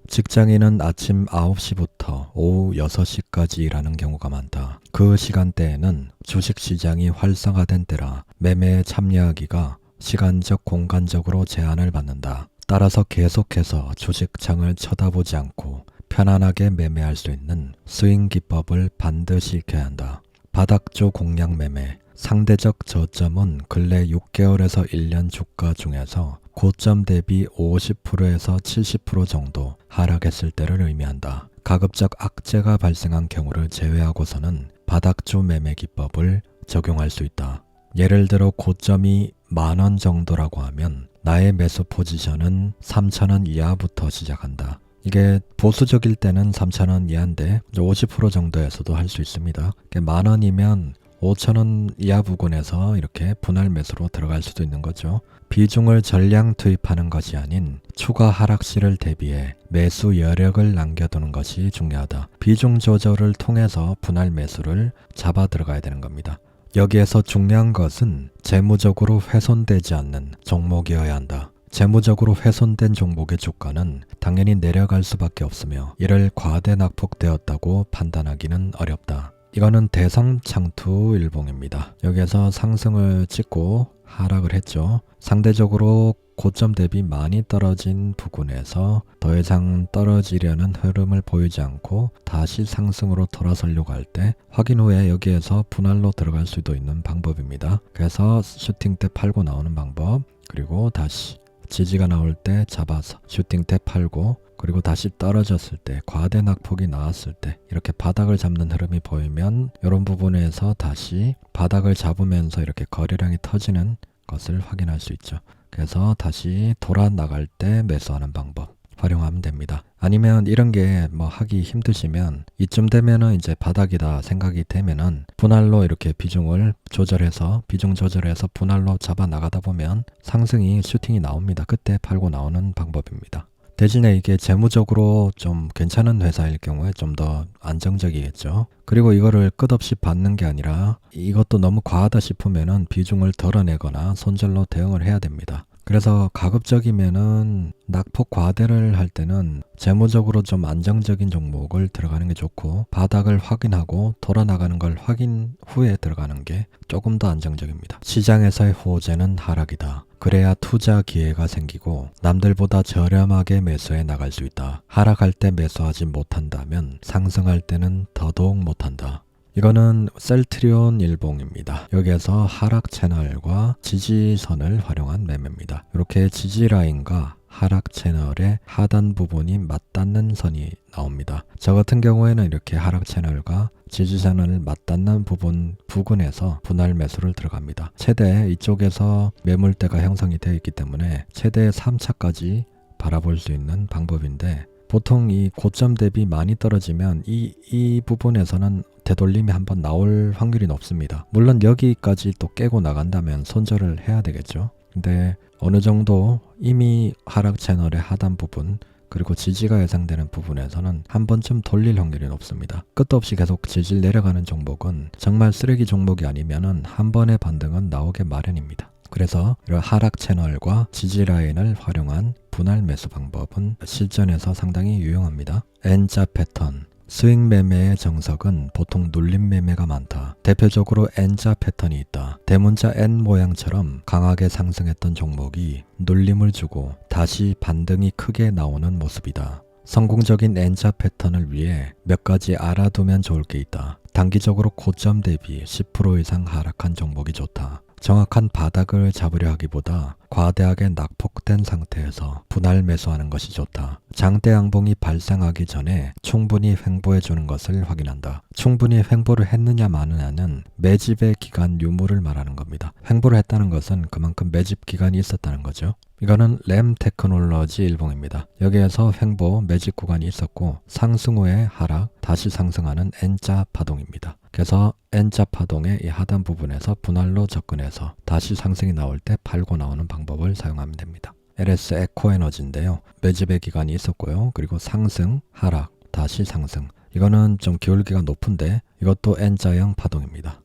직장인은 아침 9시부터 오후 6시까지 일하는 경우가 많다. 그 시간대에는 주식시장이 활성화된 때라 매매에 참여하기가 시간적 공간적으로 제한을 받는다. 따라서 계속해서 주식창을 쳐다보지 않고 편안하게 매매할 수 있는 스윙 기법을 반드시 익혀야 한다. 바닥조 공략 매매. 상대적 저점은 근래 6개월에서 1년 주가 중에서 고점 대비 50%에서 70% 정도 하락했을 때를 의미한다. 가급적 악재가 발생한 경우를 제외하고서는 바닥조 매매 기법을 적용할 수 있다. 예를 들어 고점이 10,000원 정도라고 하면 나의 매수 포지션은 3,000원 이하부터 시작한다. 이게 보수적일 때는 3,000원 이하인데 50% 정도에서도 할 수 있습니다. 10,000원이면 5,000원 이하 부근에서 이렇게 분할 매수로 들어갈 수도 있는 거죠. 비중을 전량 투입하는 것이 아닌 추가 하락시를 대비해 매수 여력을 남겨두는 것이 중요하다. 비중 조절을 통해서 분할 매수를 잡아 들어가야 되는 겁니다. 여기에서 중요한 것은 재무적으로 훼손되지 않는 종목이어야 한다. 재무적으로 훼손된 종목의 주가는 당연히 내려갈 수밖에 없으며 이를 과대 낙폭되었다고 판단하기는 어렵다. 이거는 대성창투 일봉입니다. 여기에서 상승을 찍고 하락을 했죠. 상대적으로 고점 대비 많이 떨어진 부근에서 더 이상 떨어지려는 흐름을 보이지 않고 다시 상승으로 돌아서려고 할 때 확인 후에 여기에서 분할로 들어갈 수도 있는 방법입니다. 그래서 슈팅 때 팔고 나오는 방법, 그리고 다시 지지가 나올 때 잡아서 슈팅 때 팔고, 그리고 다시 떨어졌을 때 과대 낙폭이 나왔을 때 이렇게 바닥을 잡는 흐름이 보이면 이런 부분에서 다시 바닥을 잡으면서 이렇게 거래량이 터지는 것을 확인할 수 있죠. 그래서 다시 돌아 나갈 때 매수하는 방법 활용하면 됩니다. 아니면 이런 게 뭐 하기 힘드시면 이쯤 되면은 이제 바닥이다 생각이 되면은 분할로 이렇게 비중을 조절해서 비중 조절해서 분할로 잡아 나가다 보면 상승이 슈팅이 나옵니다. 그때 팔고 나오는 방법입니다. 대신에 이게 재무적으로 좀 괜찮은 회사일 경우에 좀 더 안정적이겠죠. 그리고 이거를 끝없이 받는 게 아니라 이것도 너무 과하다 싶으면은 비중을 덜어내거나 손절로 대응을 해야 됩니다. 그래서 가급적이면은 낙폭 과대를 할 때는 재무적으로 좀 안정적인 종목을 들어가는 게 좋고, 바닥을 확인하고 돌아 나가는 걸 확인 후에 들어가는 게 조금 더 안정적입니다. 시장에서의 호재는 하락이다. 그래야 투자 기회가 생기고 남들보다 저렴하게 매수해 나갈 수 있다. 하락할 때 매수하지 못한다면 상승할 때는 더더욱 못한다. 이거는 셀트리온 일봉입니다. 여기에서 하락 채널과 지지선을 활용한 매매입니다. 이렇게 지지 라인과 하락 채널의 하단 부분이 맞닿는 선이 나옵니다. 저 같은 경우에는 이렇게 하락 채널과 지지선을 맞닿는 부근에서 분할 매수를 들어갑니다. 최대 이쪽에서 매물대가 형성이 되어 있기 때문에 최대 3차까지 바라볼 수 있는 방법인데, 보통 이 고점 대비 많이 떨어지면 이 부분에서는 되돌림이 한번 나올 확률이 높습니다. 물론 여기까지 또 깨고 나간다면 손절을 해야 되겠죠. 근데 어느 정도 이미 하락 채널의 하단 부분 그리고 지지가 예상되는 부분에서는 한 번쯤 돌릴 확률이 높습니다. 끝도 없이 계속 질질 내려가는 종목은 정말 쓰레기 종목이 아니면은 한 번의 반등은 나오게 마련입니다. 그래서 이런 하락 채널과 지지 라인을 활용한 분할 매수 방법은 실전에서 상당히 유용합니다. N자 패턴, 스윙 매매의 정석은 보통 눌림 매매가 많다. 대표적으로 N자 패턴이 있다. 대문자 N 모양처럼 강하게 상승했던 종목이 눌림을 주고 다시 반등이 크게 나오는 모습이다. 성공적인 N자 패턴을 위해 몇 가지 알아두면 좋을 게 있다. 단기적으로 고점 대비 10% 이상 하락한 종목이 좋다. 정확한 바닥을 잡으려 하기보다 과대하게 낙폭된 상태에서 분할 매수하는 것이 좋다. 장대 양봉이 발생하기 전에 충분히 횡보해 주는 것을 확인한다. 충분히 횡보를 했느냐 마느냐는 매집의 기간 유무를 말하는 겁니다. 횡보를 했다는 것은 그만큼 매집 기간이 있었다는 거죠. 이거는 램 테크놀로지 일봉입니다. 여기에서 횡보 매집 구간이 있었고 상승 후에 하락, 다시 상승하는 N자 파동입니다. 그래서 N자 파동의 이 하단 부분에서 분할로 접근해서 다시 상승이 나올 때 팔고 나오는 방법을 사용하면 됩니다. LS 에코에너지인데요. 매집의 기간이 있었고요. 그리고 상승, 하락, 다시 상승. 이거는 좀 기울기가 높은데 이것도 N자형 파동입니다.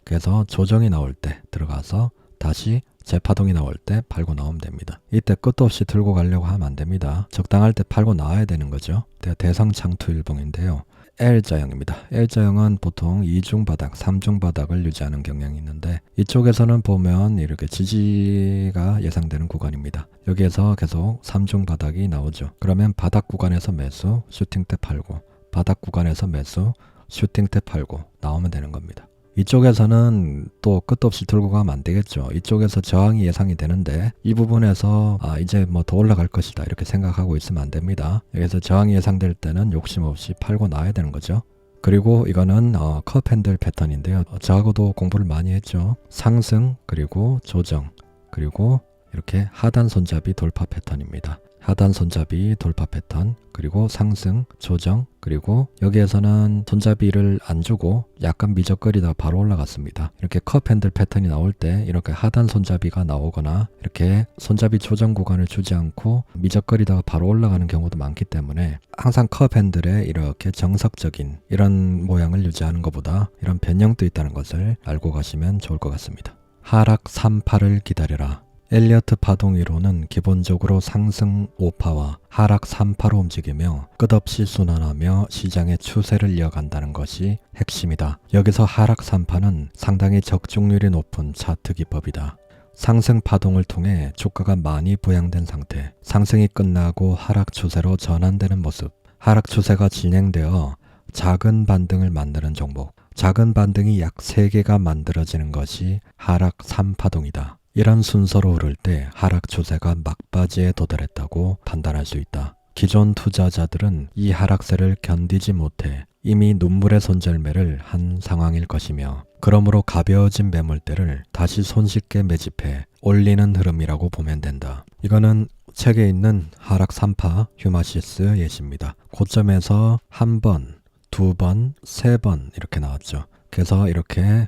그래서 조정이 나올 때 들어가서 다시 재파동이 나올 때 팔고 나오면 됩니다. 이때 끝도 없이 들고 가려고 하면 안 됩니다. 적당할 때 팔고 나와야 되는 거죠. 대성창투 일봉인데요. L자형입니다. L자형은 보통 2중 바닥, 3중 바닥을 유지하는 경향이 있는데 이쪽에서는 보면 이렇게 지지가 예상되는 구간입니다. 여기에서 계속 3중 바닥이 나오죠. 그러면 바닥 구간에서 매수, 슈팅 때 팔고, 바닥 구간에서 매수, 슈팅 때 팔고 나오면 되는 겁니다. 이쪽에서는 또 끝도 없이 들고 가면 안 되겠죠. 이쪽에서 저항이 예상이 되는데 이 부분에서 이제 뭐 더 올라갈 것이다 이렇게 생각하고 있으면 안 됩니다. 여기서 저항이 예상될 때는 욕심 없이 팔고 나와야 되는 거죠. 그리고 이거는 컵 핸들 패턴인데요. 저하고도 공부를 많이 했죠. 상승, 그리고 조정, 그리고 이렇게 하단 손잡이 돌파 패턴입니다. 하단 손잡이 돌파 패턴, 그리고 상승, 조정, 그리고 여기에서는 손잡이를 안 주고 약간 미적거리다 바로 올라갔습니다. 이렇게 컵 핸들 패턴이 나올 때 이렇게 하단 손잡이가 나오거나 이렇게 손잡이 조정 구간을 주지 않고 미적거리다가 바로 올라가는 경우도 많기 때문에 항상 컵 핸들에 이렇게 정석적인 이런 모양을 유지하는 것보다 이런 변형도 있다는 것을 알고 가시면 좋을 것 같습니다. 하락 3파를 기다려라. 엘리어트 파동이론은 기본적으로 상승 5파와 하락 3파로 움직이며 끝없이 순환하며 시장의 추세를 이어간다는 것이 핵심이다. 여기서 하락 3파는 상당히 적중률이 높은 차트 기법이다. 상승 파동을 통해 주가가 많이 부양된 상태, 상승이 끝나고 하락 추세로 전환되는 모습, 하락 추세가 진행되어 작은 반등을 만드는 종목, 작은 반등이 약 3개가 만들어지는 것이 하락 3파동이다. 이런 순서로 흐를 때 하락 추세가 막바지에 도달했다고 판단할 수 있다. 기존 투자자들은 이 하락세를 견디지 못해 이미 눈물의 손절매를 한 상황일 것이며 그러므로 가벼워진 매물대를 다시 손쉽게 매집해 올리는 흐름이라고 보면 된다. 이거는 책에 있는 하락 3파 휴마시스 예시입니다. 고점에서 한 번, 두 번, 세 번 이렇게 나왔죠. 그래서 이렇게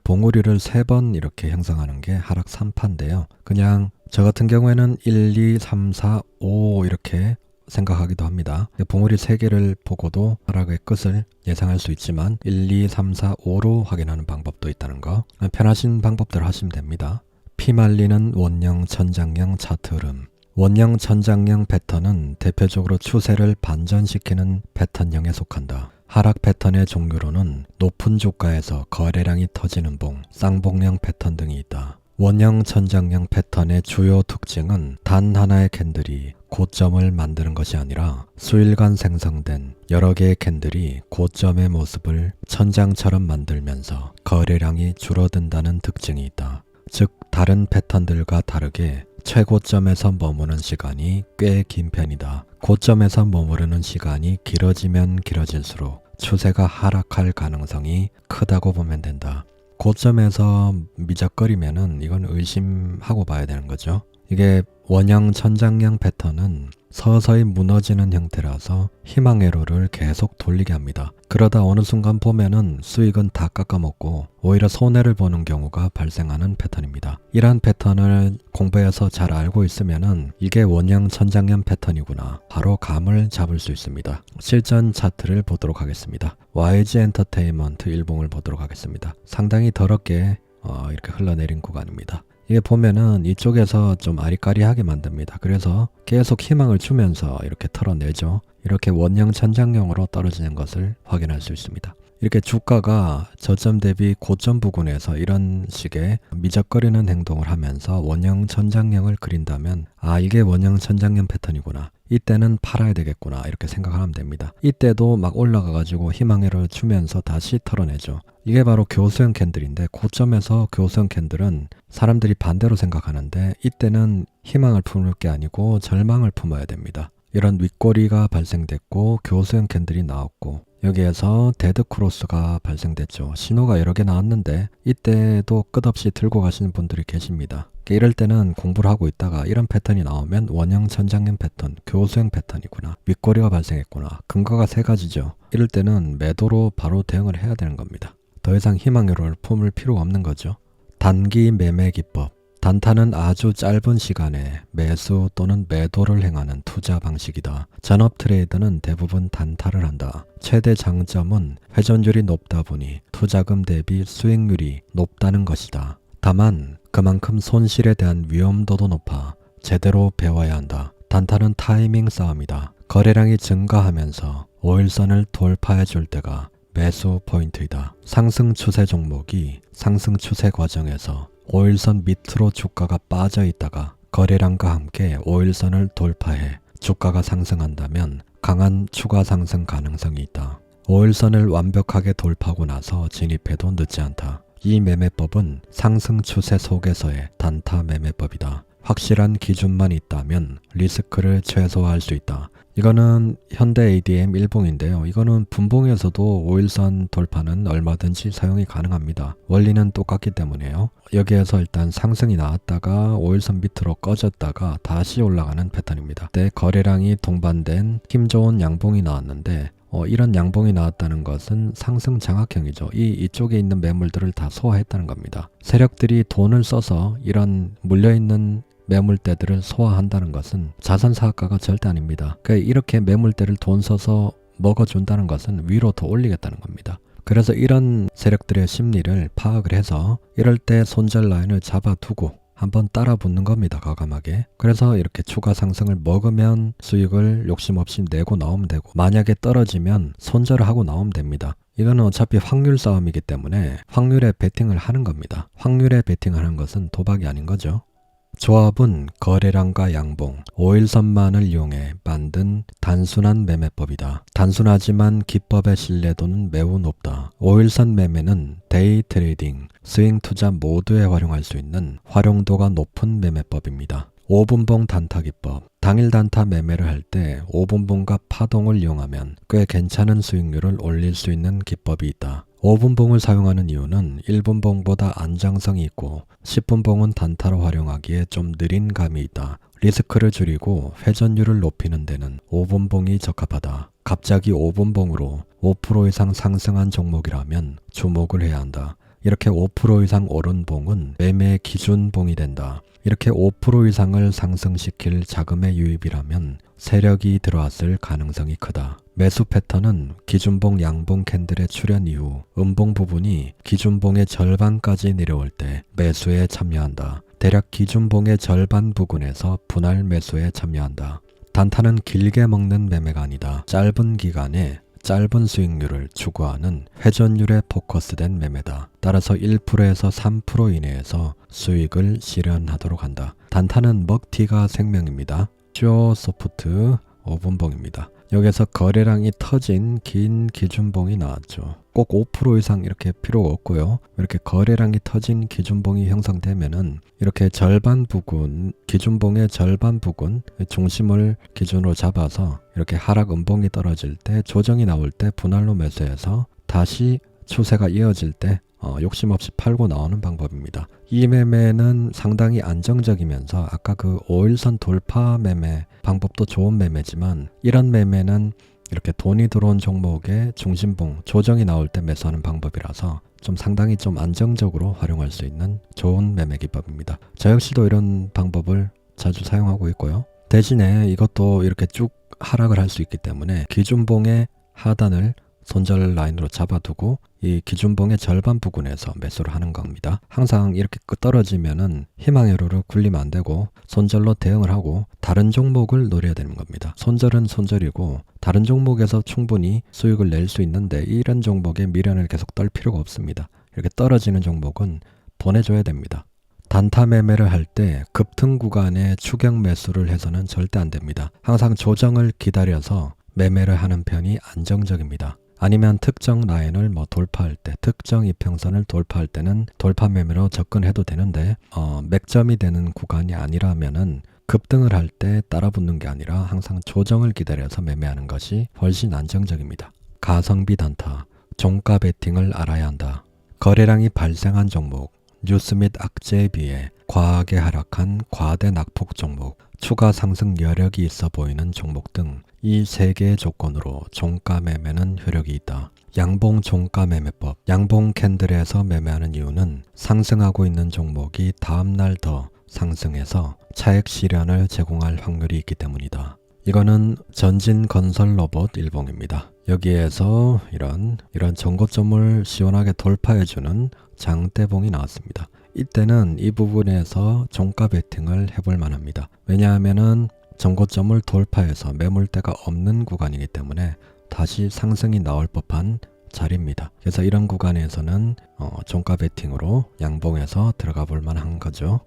봉우리를 3번 이렇게 형성하는 게 하락 3파인데요. 그냥 저 같은 경우에는 1, 2, 3, 4, 5 이렇게 생각하기도 합니다. 봉우리 3개를 보고도 하락의 끝을 예상할 수 있지만 1, 2, 3, 4, 5로 확인하는 방법도 있다는 거. 편하신 방법대로 하시면 됩니다. 피말리는 원형 천장형 차트 흐름. 원형 천장형 패턴은 대표적으로 추세를 반전시키는 패턴형에 속한다. 하락 패턴의 종류로는 높은 주가에서 거래량이 터지는 봉, 쌍봉형 패턴 등이 있다. 원형 천장형 패턴의 주요 특징은 단 하나의 캔들이 고점을 만드는 것이 아니라 수일간 생성된 여러 개의 캔들이 고점의 모습을 천장처럼 만들면서 거래량이 줄어든다는 특징이 있다. 즉 다른 패턴들과 다르게 최고점에서 머무는 시간이 꽤 긴 편이다. 고점에서 머무르는 시간이 길어지면 길어질수록 추세가 하락할 가능성이 크다고 보면 된다. 고점에서 미적거리면은 이건 의심하고 봐야 되는 거죠. 이게 원형 천장형 패턴은 서서히 무너지는 형태라서 희망 회로를 계속 돌리게 합니다. 그러다 어느 순간 보면은 수익은 다 깎아먹고 오히려 손해를 보는 경우가 발생하는 패턴입니다. 이러한 패턴을 공부해서 잘 알고 있으면은 이게 원형 천장형 패턴이구나 바로 감을 잡을 수 있습니다. 실전 차트를 보도록 하겠습니다. YG 엔터테인먼트 일봉을 보도록 하겠습니다. 상당히 더럽게 이렇게 흘러내린 구간입니다. 이게 보면은 이쪽에서 좀 아리까리하게 만듭니다. 그래서 계속 희망을 주면서 이렇게 털어내죠. 이렇게 원형 천장형으로 떨어지는 것을 확인할 수 있습니다. 이렇게 주가가 저점 대비 고점 부근에서 이런 식의 미적거리는 행동을 하면서 원형 천장형을 그린다면 이게 원형 천장형 패턴이구나. 이때는 팔아야 되겠구나 이렇게 생각하면 됩니다. 이때도 막 올라가가지고 희망회를 주면서 다시 털어내죠. 이게 바로 교수형 캔들인데 고점에서 교수형 캔들은 사람들이 반대로 생각하는데 이때는 희망을 품을 게 아니고 절망을 품어야 됩니다. 이런 윗꼬리가 발생됐고 교수형 캔들이 나왔고 여기에서 데드 크로스가 발생됐죠. 신호가 여러 개 나왔는데 이때도 끝없이 들고 가시는 분들이 계십니다. 이럴 때는 공부를 하고 있다가 이런 패턴이 나오면 원형 천장형 패턴, 교수형 패턴이구나. 윗꼬리가 발생했구나. 근거가 3가지죠. 이럴 때는 매도로 바로 대응을 해야 되는 겁니다. 더 이상 희망회로를 품을 필요가 없는 거죠. 단기 매매 기법. 단타는 아주 짧은 시간에 매수 또는 매도를 행하는 투자 방식이다. 전업 트레이더는 대부분 단타를 한다. 최대 장점은 회전율이 높다 보니 투자금 대비 수익률이 높다는 것이다. 다만 그만큼 손실에 대한 위험도도 높아 제대로 배워야 한다. 단타는 타이밍 싸움이다. 거래량이 증가하면서 5일선을 돌파해 줄 때가 매수 포인트이다. 상승 추세 종목이 상승 추세 과정에서 5일선 밑으로 주가가 빠져 있다가 거래량과 함께 5일선을 돌파해 주가가 상승한다면 강한 추가 상승 가능성이 있다. 5일선을 완벽하게 돌파하고 나서 진입해도 늦지 않다. 이 매매법은 상승 추세 속에서의 단타 매매법이다. 확실한 기준만 있다면 리스크를 최소화할 수 있다. 이거는 현대 ADM 일봉인데요. 이거는 분봉에서도 5일선 돌파는 얼마든지 사용이 가능합니다. 원리는 똑같기 때문에요. 여기에서 일단 상승이 나왔다가 5일선 밑으로 꺼졌다가 다시 올라가는 패턴입니다. 그때 거래량이 동반된 힘 좋은 양봉이 나왔는데 이런 양봉이 나왔다는 것은 상승 장악형이죠. 이쪽에 있는 매물들을 다 소화했다는 겁니다. 세력들이 돈을 써서 이런 물려있는 매물대들을 소화한다는 것은 자선사학가가 절대 아닙니다. 그러니까 이렇게 매물대를 돈 써서 먹어준다는 것은 위로 더 올리겠다는 겁니다. 그래서 이런 세력들의 심리를 파악을 해서 이럴 때 손절 라인을 잡아두고 한번 따라 붙는 겁니다. 과감하게. 그래서 이렇게 추가 상승을 먹으면 수익을 욕심 없이 내고 나오면 되고, 만약에 떨어지면 손절을 하고 나오면 됩니다. 이거는 어차피 확률 싸움이기 때문에 확률에 베팅을 하는 겁니다. 확률에 베팅하는 것은 도박이 아닌 거죠. 조합은 거래량과 양봉, 5일선만을 이용해 만든 단순한 매매법이다. 단순하지만 기법의 신뢰도는 매우 높다. 5일선 매매는 데이 트레이딩, 스윙 투자 모두에 활용할 수 있는 활용도가 높은 매매법입니다. 5분봉 단타 기법. 당일 단타 매매를 할 때 5분봉과 파동을 이용하면 꽤 괜찮은 수익률을 올릴 수 있는 기법이 있다. 5분봉을 사용하는 이유는 1분봉보다 안정성이 있고 10분봉은 단타로 활용하기에 좀 느린 감이 있다. 리스크를 줄이고 회전율을 높이는 데는 5분봉이 적합하다. 갑자기 5분봉으로 5% 이상 상승한 종목이라면 주목을 해야 한다. 이렇게 5% 이상 오른 봉은 매매 기준봉이 된다. 이렇게 5% 이상을 상승시킬 자금의 유입이라면 세력이 들어왔을 가능성이 크다. 매수 패턴은 기준봉 양봉 캔들의 출현 이후 음봉 부분이 기준봉의 절반까지 내려올 때 매수에 참여한다. 대략 기준봉의 절반 부근에서 분할 매수에 참여한다. 단타는 길게 먹는 매매가 아니다. 짧은 기간에 짧은 수익률을 추구하는 회전율에 포커스된 매매다. 따라서 1%에서 3% 이내에서 수익을 실현하도록 한다. 단타는 먹튀가 생명입니다. 쇼 소프트 5분봉입니다. 여기서 거래량이 터진 긴 기준봉이 나왔죠. 꼭 5% 이상 이렇게 필요가 없고요. 이렇게 거래량이 터진 기준봉이 형성되면은 이렇게 절반 부근, 기준봉의 절반 부근 중심을 기준으로 잡아서 이렇게 하락 음봉이 떨어질 때 조정이 나올 때 분할로 매수해서 다시 추세가 이어질 때 욕심 없이 팔고 나오는 방법입니다. 이 매매는 상당히 안정적이면서 아까 그 5일선 돌파 매매 방법도 좋은 매매지만 이런 매매는 이렇게 돈이 들어온 종목의 중심봉 조정이 나올 때 매수하는 방법이라서 상당히 좀 안정적으로 활용할 수 있는 좋은 매매 기법입니다. 저 역시도 이런 방법을 자주 사용하고 있고요. 대신에 이것도 이렇게 쭉 하락을 할 수 있기 때문에 기준봉의 하단을 손절 라인으로 잡아두고 이 기준봉의 절반 부근에서 매수를 하는 겁니다. 항상 이렇게 떨어지면은 희망회로를 굴리면 안 되고 손절로 대응을 하고 다른 종목을 노려야 되는 겁니다. 손절은 손절이고 다른 종목에서 충분히 수익을 낼 수 있는데 이런 종목에 미련을 계속 떨 필요가 없습니다. 이렇게 떨어지는 종목은 보내줘야 됩니다. 단타 매매를 할 때 급등 구간에 추격 매수를 해서는 절대 안 됩니다. 항상 조정을 기다려서 매매를 하는 편이 안정적입니다. 아니면 특정 라인을 돌파할 때, 특정 이평선을 돌파할 때는 돌파 매매로 접근해도 되는데 맥점이 되는 구간이 아니라면은 급등을 할 때 따라붙는 게 아니라 항상 조정을 기다려서 매매하는 것이 훨씬 안정적입니다. 가성비 단타, 종가 베팅을 알아야 한다. 거래량이 발생한 종목, 뉴스 및 악재에 비해 과하게 하락한 과대 낙폭 종목, 추가 상승 여력이 있어 보이는 종목 등 이 세 개의 조건으로 종가 매매는 효력이 있다. 양봉 종가 매매법. 양봉 캔들에서 매매하는 이유는 상승하고 있는 종목이 다음날 더 상승해서 차익 실현을 제공할 확률이 있기 때문이다. 이거는 전진 건설 로봇 일봉입니다. 여기에서 이런 전고점을 시원하게 돌파해주는 장대봉이 나왔습니다. 이때는 이 부분에서 종가 베팅을 해볼 만합니다. 왜냐하면은 전고점을 돌파해서 매물대가 없는 구간이기 때문에 다시 상승이 나올 법한 자리입니다. 그래서 이런 구간에서는 종가 베팅으로 양봉에서 들어가 볼 만한 거죠.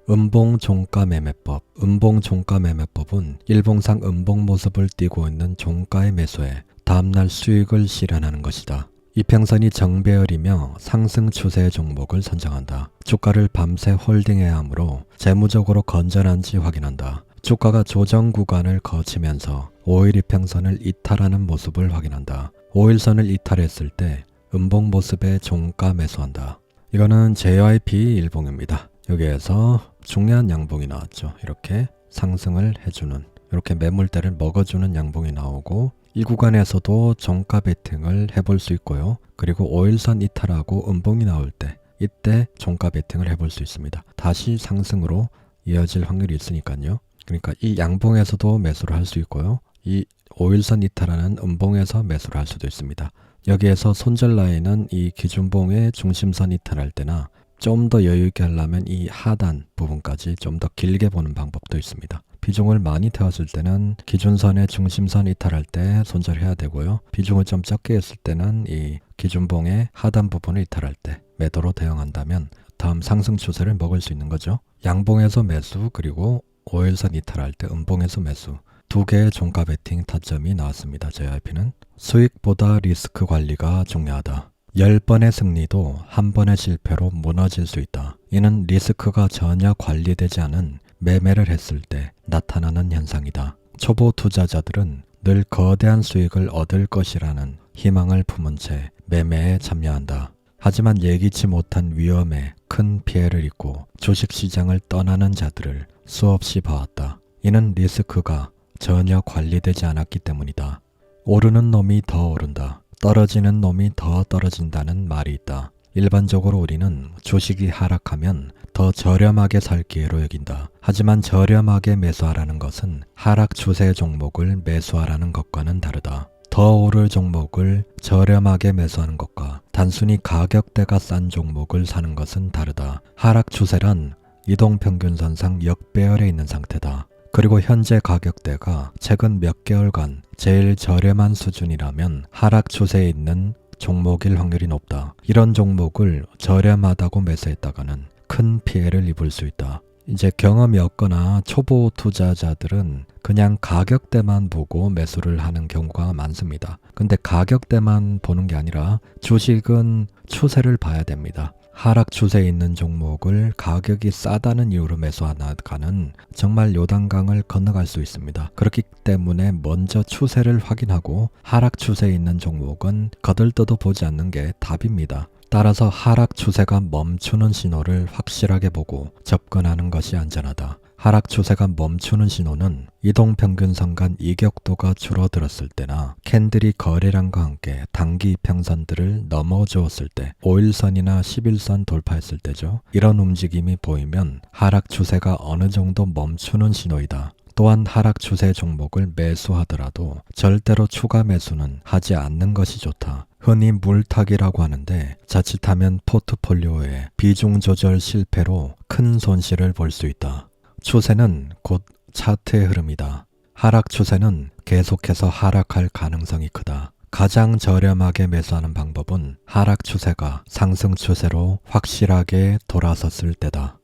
음봉 종가 매매법. 음봉 종가 매매법은 일봉상 음봉 모습을 띠고 있는 종가의 매수에 다음날 수익을 실현하는 것이다. 이평선이 정배열이며 상승 추세의 종목을 선정한다. 주가를 밤새 홀딩해야 하므로 재무적으로 건전한지 확인한다. 주가가 조정 구간을 거치면서 5일 이평선을 이탈하는 모습을 확인한다. 5일선을 이탈했을 때 음봉 모습의 종가 매수한다. 이거는 JYP 일봉입니다. 여기에서 중요한 양봉이 나왔죠. 이렇게 상승을 해주는, 이렇게 매물대를 먹어주는 양봉이 나오고, 이 구간에서도 종가 베팅을 해볼 수 있고요. 그리고 5일선 이탈하고 음봉이 나올 때, 이때 종가 베팅을 해볼 수 있습니다. 다시 상승으로 이어질 확률이 있으니까요. 그러니까 이 양봉에서도 매수를 할 수 있고요. 이 5일선 이탈하는 음봉에서 매수를 할 수도 있습니다. 여기에서 손절 라인은 이 기준봉의 중심선 이탈할 때나 좀 더 여유 있게 하려면 이 하단 부분까지 좀 더 길게 보는 방법도 있습니다. 비중을 많이 태웠을 때는 기준선의 중심선 이탈할 때 손절해야 되고요. 비중을 좀 적게 했을 때는 이 기준봉의 하단 부분을 이탈할 때 매도로 대응한다면 다음 상승 추세를 먹을 수 있는 거죠. 양봉에서 매수, 그리고 5일선 이탈할 때 음봉에서 매수, 두 개의 종가 베팅 타점이 나왔습니다. JYP는 수익보다 리스크 관리가 중요하다. 10번의 승리도 한 번의 실패로 무너질 수 있다. 이는 리스크가 전혀 관리되지 않은 매매를 했을 때 나타나는 현상이다. 초보 투자자들은 늘 거대한 수익을 얻을 것이라는 희망을 품은 채 매매에 참여한다. 하지만 예기치 못한 위험에 큰 피해를 입고 주식시장을 떠나는 자들을 수없이 봐왔다. 이는 리스크가 전혀 관리되지 않았기 때문이다. 오르는 놈이 더 오른다. 떨어지는 놈이 더 떨어진다는 말이 있다. 일반적으로 우리는 주식이 하락하면 더 저렴하게 살 기회로 여긴다. 하지만 저렴하게 매수하라는 것은 하락 추세 종목을 매수하라는 것과는 다르다. 더 오를 종목을 저렴하게 매수하는 것과 단순히 가격대가 싼 종목을 사는 것은 다르다. 하락 추세란 이동평균선상 역배열에 있는 상태다. 그리고 현재 가격대가 최근 몇 개월간 제일 저렴한 수준이라면 하락 추세에 있는 종목일 확률이 높다. 이런 종목을 저렴하다고 매수했다가는 큰 피해를 입을 수 있다. 이제 경험이 없거나 초보 투자자들은 그냥 가격대만 보고 매수를 하는 경우가 많습니다. 근데 가격대만 보는 게 아니라 주식은 추세를 봐야 됩니다. 하락 추세에 있는 종목을 가격이 싸다는 이유로 매수하다가는 정말 요단강을 건너갈 수 있습니다. 그렇기 때문에 먼저 추세를 확인하고 하락 추세에 있는 종목은 거들떠도 보지 않는 게 답입니다. 따라서 하락 추세가 멈추는 신호를 확실하게 보고 접근하는 것이 안전하다. 하락 추세가 멈추는 신호는 이동평균선 간 이격도가 줄어들었을 때나 캔들이 거래량과 함께 단기 이평선들을 넘어주었을 때, 5일선이나 10일선 돌파했을 때죠. 이런 움직임이 보이면 하락 추세가 어느 정도 멈추는 신호이다. 또한 하락 추세 종목을 매수하더라도 절대로 추가 매수는 하지 않는 것이 좋다. 흔히 물타기라고 하는데 자칫하면 포트폴리오의 비중 조절 실패로 큰 손실을 볼 수 있다. 추세는 곧 차트의 흐름이다. 하락 추세는 계속해서 하락할 가능성이 크다. 가장 저렴하게 매수하는 방법은 하락 추세가 상승 추세로 확실하게 돌아섰을 때다.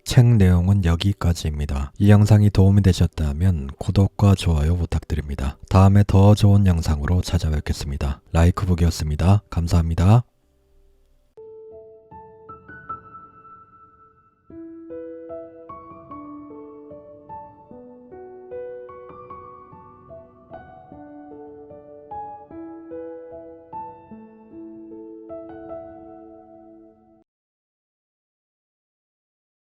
책 내용은 여기까지입니다. 이 영상이 도움이 되셨다면 구독과 좋아요 부탁드립니다. 다음에 더 좋은 영상으로 찾아뵙겠습니다. 라이크북이었습니다. 감사합니다.